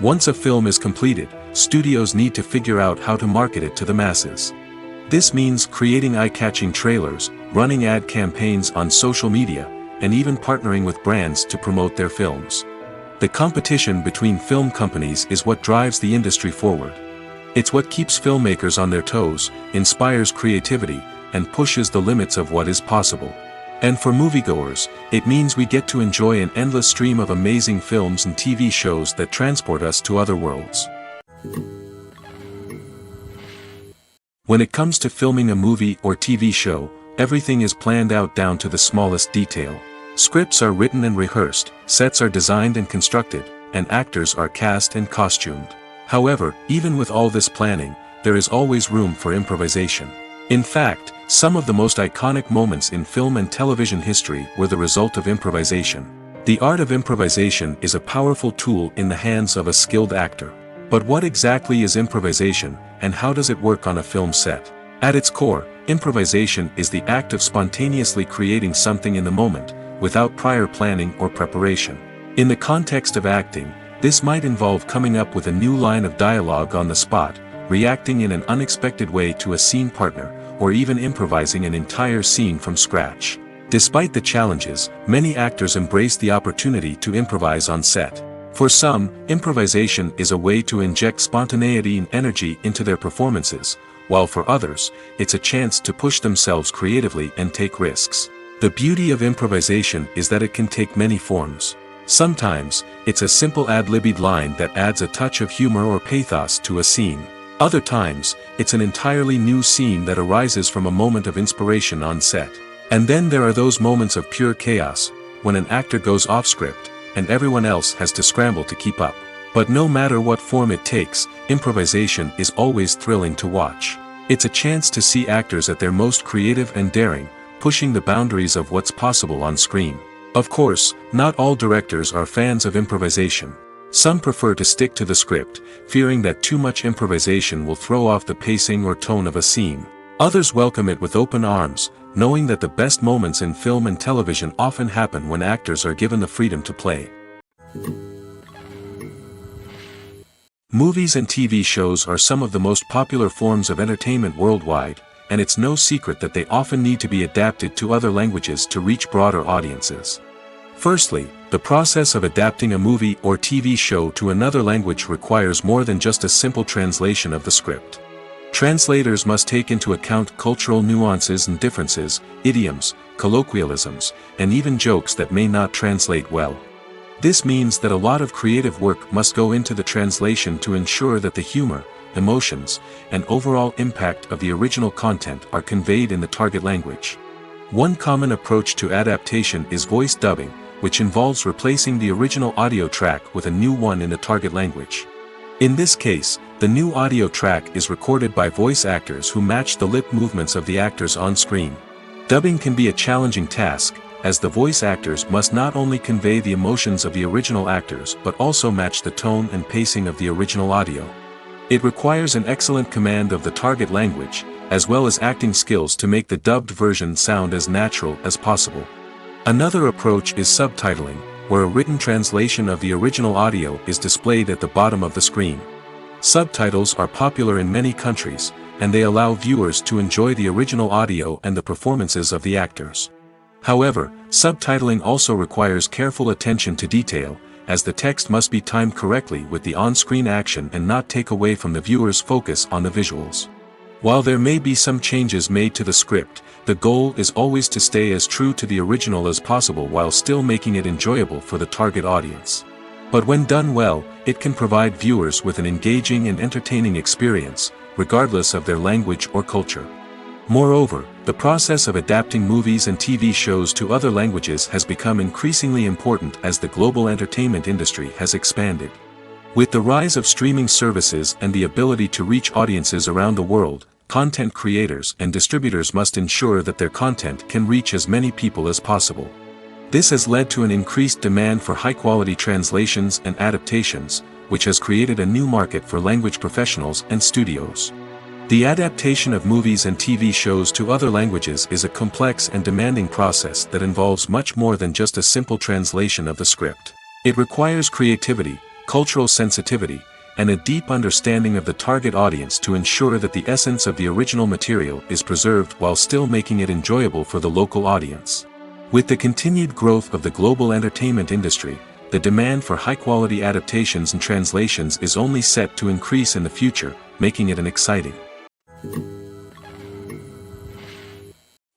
Once a film is completed, studios need to figure out how to market it to the masses. This means creating eye-catching trailers, running ad campaigns on social media, and even partnering with brands to promote their films. The competition between film companies is what drives the industry forward. It's what keeps filmmakers on their toes, inspires creativity, and pushes the limits of what is possible. And for moviegoers, it means we get to enjoy an endless stream of amazing films and TV shows that transport us to other worlds. When it comes to filming a movie or TV show, everything is planned out down to the smallest detail. Scripts are written and rehearsed, sets are designed and constructed, and actors are cast and costumed. However, even with all this planning, there is always room for improvisation. In fact, some of the most iconic moments in film and television history were the result of improvisation. The art of improvisation is a powerful tool in the hands of a skilled actor. But what exactly is improvisation, and how does it work on a film set? At its core, improvisation is the act of spontaneously creating something in the moment, without prior planning or preparation. In the context of acting, this might involve coming up with a new line of dialogue on the spot, reacting in an unexpected way to a scene partner, or even improvising an entire scene from scratch. Despite the challenges, many actors embrace the opportunity to improvise on set. For some, improvisation is a way to inject spontaneity and energy into their performances, while for others, it's a chance to push themselves creatively and take risks. The beauty of improvisation is that it can take many forms. Sometimes, it's a simple ad-libbed line that adds a touch of humor or pathos to a scene. Other times, it's an entirely new scene that arises from a moment of inspiration on set. And then there are those moments of pure chaos, when an actor goes off script, and everyone else has to scramble to keep up. But no matter what form it takes, improvisation is always thrilling to watch. It's a chance to see actors at their most creative and daring, pushing the boundaries of what's possible on screen. Of course, not all directors are fans of improvisation. Some prefer to stick to the script, fearing that too much improvisation will throw off the pacing or tone of a scene. Others welcome it with open arms, knowing that the best moments in film and television often happen when actors are given the freedom to play. Movies and TV shows are some of the most popular forms of entertainment worldwide, and it's no secret that they often need to be adapted to other languages to reach broader audiences. Firstly, the process of adapting a movie or TV show to another language requires more than just a simple translation of the script. Translators must take into account cultural nuances and differences, idioms, colloquialisms, and even jokes that may not translate well. This means that a lot of creative work must go into the translation to ensure that the humor, emotions, and overall impact of the original content are conveyed in the target language. One common approach to adaptation is voice dubbing, which involves replacing the original audio track with a new one in the target language. In this case, the new audio track is recorded by voice actors who match the lip movements of the actors on screen. Dubbing can be a challenging task, as the voice actors must not only convey the emotions of the original actors but also match the tone and pacing of the original audio. It requires an excellent command of the target language, as well as acting skills to make the dubbed version sound as natural as possible. Another approach is subtitling, where a written translation of the original audio is displayed at the bottom of the screen. Subtitles are popular in many countries, and they allow viewers to enjoy the original audio and the performances of the actors. However, subtitling also requires careful attention to detail, as the text must be timed correctly with the on-screen action and not take away from the viewer's focus on the visuals. While there may be some changes made to the script, the goal is always to stay as true to the original as possible while still making it enjoyable for the target audience. But when done well, it can provide viewers with an engaging and entertaining experience, regardless of their language or culture. Moreover, the process of adapting movies and TV shows to other languages has become increasingly important as the global entertainment industry has expanded. With the rise of streaming services and the ability to reach audiences around the world, content creators and distributors must ensure that their content can reach as many people as possible. This has led to an increased demand for high-quality translations and adaptations, which has created a new market for language professionals and studios. The adaptation of movies and TV shows to other languages is a complex and demanding process that involves much more than just a simple translation of the script. It requires creativity, cultural sensitivity, and a deep understanding of the target audience to ensure that the essence of the original material is preserved while still making it enjoyable for the local audience. With the continued growth of the global entertainment industry, the demand for high-quality adaptations and translations is only set to increase in the future, making it an exciting.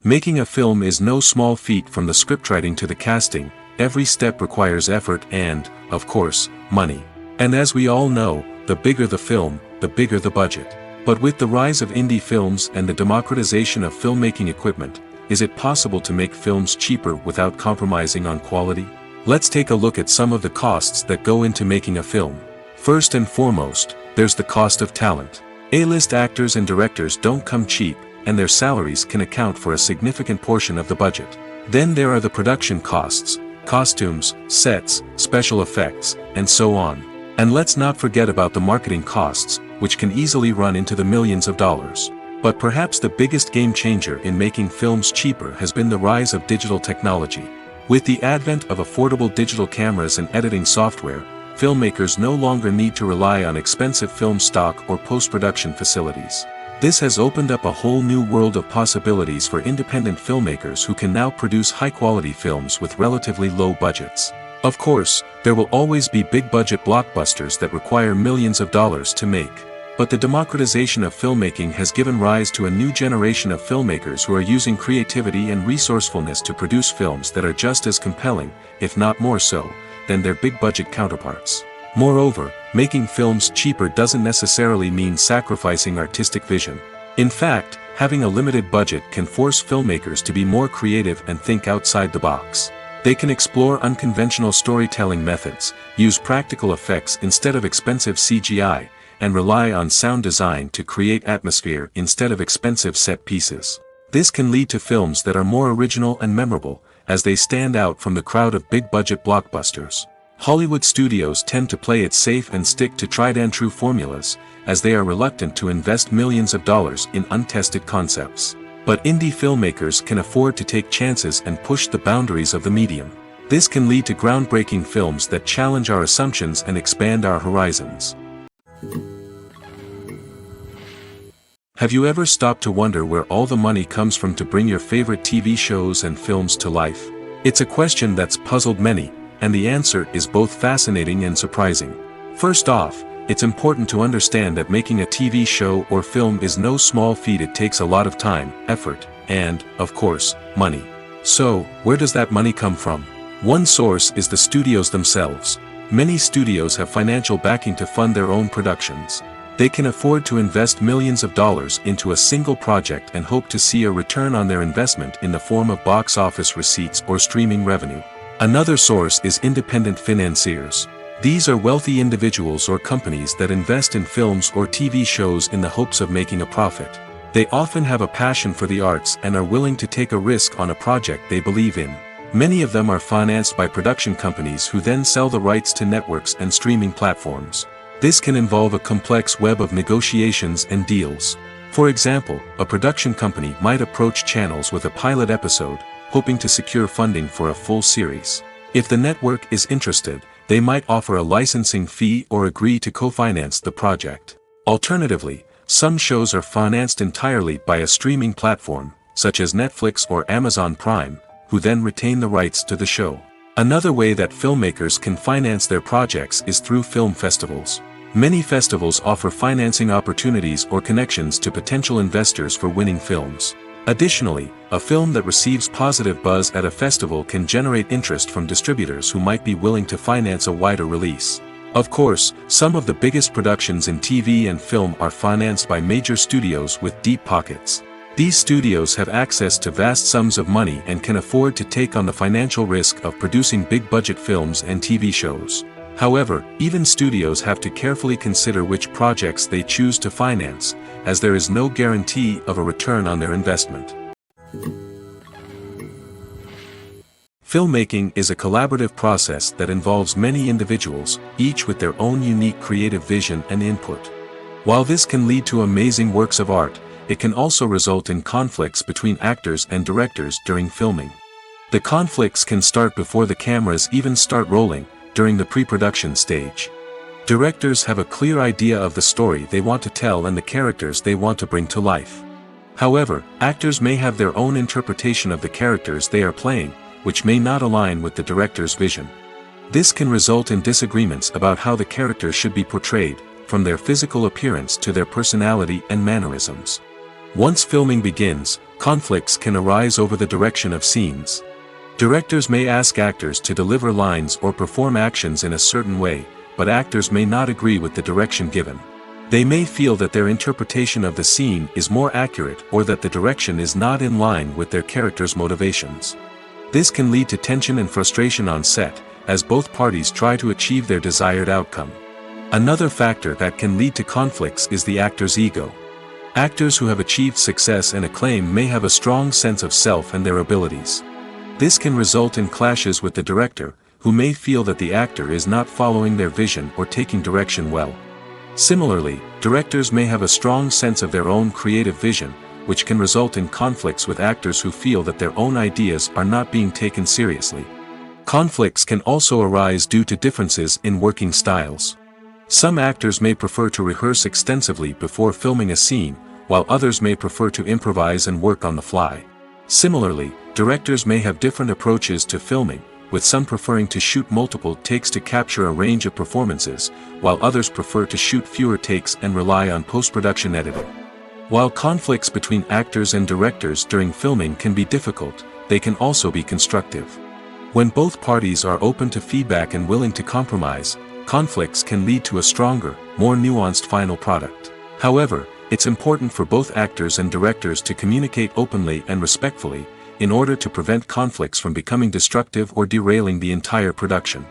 Making a film is no small feat. From the scriptwriting to the casting, every step requires effort and, of course, money. And as we all know, the bigger the film, the bigger the budget. But with the rise of indie films and the democratization of filmmaking equipment, is it possible to make films cheaper without compromising on quality? Let's take a look at some of the costs that go into making a film. First and foremost, there's the cost of talent. A-list actors and directors don't come cheap, and their salaries can account for a significant portion of the budget. Then there are the production costs, costumes, sets, special effects, and so on. And let's not forget about the marketing costs, which can easily run into the millions of dollars. But perhaps the biggest game changer in making films cheaper has been the rise of digital technology. With the advent of affordable digital cameras and editing software, filmmakers no longer need to rely on expensive film stock or post-production facilities. This has opened up a whole new world of possibilities for independent filmmakers who can now produce high-quality films with relatively low budgets. Of course, there will always be big-budget blockbusters that require millions of dollars to make. But the democratization of filmmaking has given rise to a new generation of filmmakers who are using creativity and resourcefulness to produce films that are just as compelling, if not more so, than their big-budget counterparts. Moreover, making films cheaper doesn't necessarily mean sacrificing artistic vision. In fact, having a limited budget can force filmmakers to be more creative and think outside the box. They can explore unconventional storytelling methods, use practical effects instead of expensive CGI, and rely on sound design to create atmosphere instead of expensive set pieces. This can lead to films that are more original and memorable, as they stand out from the crowd of big-budget blockbusters. Hollywood studios tend to play it safe and stick to tried-and-true formulas, as they are reluctant to invest millions of dollars in untested concepts. But indie filmmakers can afford to take chances and push the boundaries of the medium. This can lead to groundbreaking films that challenge our assumptions and expand our horizons. Have you ever stopped to wonder where all the money comes from to bring your favorite TV shows and films to life? It's a question that's puzzled many, and the answer is both fascinating and surprising. First off, it's important to understand that making a TV show or film is no small feat. It takes a lot of time, effort, and, of course, money. So, where does that money come from? One source is the studios themselves. Many studios have financial backing to fund their own productions. They can afford to invest millions of dollars into a single project and hope to see a return on their investment in the form of box office receipts or streaming revenue. Another source is independent financiers. These are wealthy individuals or companies that invest in films or TV shows in the hopes of making a profit. They often have a passion for the arts and are willing to take a risk on a project they believe in. Many of them are financed by production companies who then sell the rights to networks and streaming platforms. This can involve a complex web of negotiations and deals. For example, a production company might approach channels with a pilot episode, hoping to secure funding for a full series. If the network is interested, they might offer a licensing fee or agree to co-finance the project. Alternatively, some shows are financed entirely by a streaming platform, such as Netflix or Amazon Prime, who then retain the rights to the show. Another way that filmmakers can finance their projects is through film festivals. Many festivals offer financing opportunities or connections to potential investors for winning films. Additionally, a film that receives positive buzz at a festival can generate interest from distributors who might be willing to finance a wider release. Of course, some of the biggest productions in TV and film are financed by major studios with deep pockets. These studios have access to vast sums of money and can afford to take on the financial risk of producing big-budget films and TV shows. However, even studios have to carefully consider which projects they choose to finance, as there is no guarantee of a return on their investment. Filmmaking is a collaborative process that involves many individuals, each with their own unique creative vision and input. While this can lead to amazing works of art, it can also result in conflicts between actors and directors during filming. The conflicts can start before the cameras even start rolling, during the pre-production stage. Directors have a clear idea of the story they want to tell and the characters they want to bring to life. However, actors may have their own interpretation of the characters they are playing, which may not align with the director's vision. This can result in disagreements about how the characters should be portrayed, from their physical appearance to their personality and mannerisms. Once filming begins, conflicts can arise over the direction of scenes. Directors may ask actors to deliver lines or perform actions in a certain way, but actors may not agree with the direction given. They may feel that their interpretation of the scene is more accurate or that the direction is not in line with their character's motivations. This can lead to tension and frustration on set, as both parties try to achieve their desired outcome. Another factor that can lead to conflicts is the actor's ego. Actors who have achieved success and acclaim may have a strong sense of self and their abilities. This can result in clashes with the director, who may feel that the actor is not following their vision or taking direction well. Similarly, directors may have a strong sense of their own creative vision, which can result in conflicts with actors who feel that their own ideas are not being taken seriously. Conflicts can also arise due to differences in working styles. Some actors may prefer to rehearse extensively before filming a scene, while others may prefer to improvise and work on the fly. Similarly, directors may have different approaches to filming, with some preferring to shoot multiple takes to capture a range of performances, while others prefer to shoot fewer takes and rely on post-production editing. While conflicts between actors and directors during filming can be difficult, they can also be constructive. When both parties are open to feedback and willing to compromise, conflicts can lead to a stronger, more nuanced final product. However, it's important for both actors and directors to communicate openly and respectfully, in order to prevent conflicts from becoming destructive or derailing the entire production.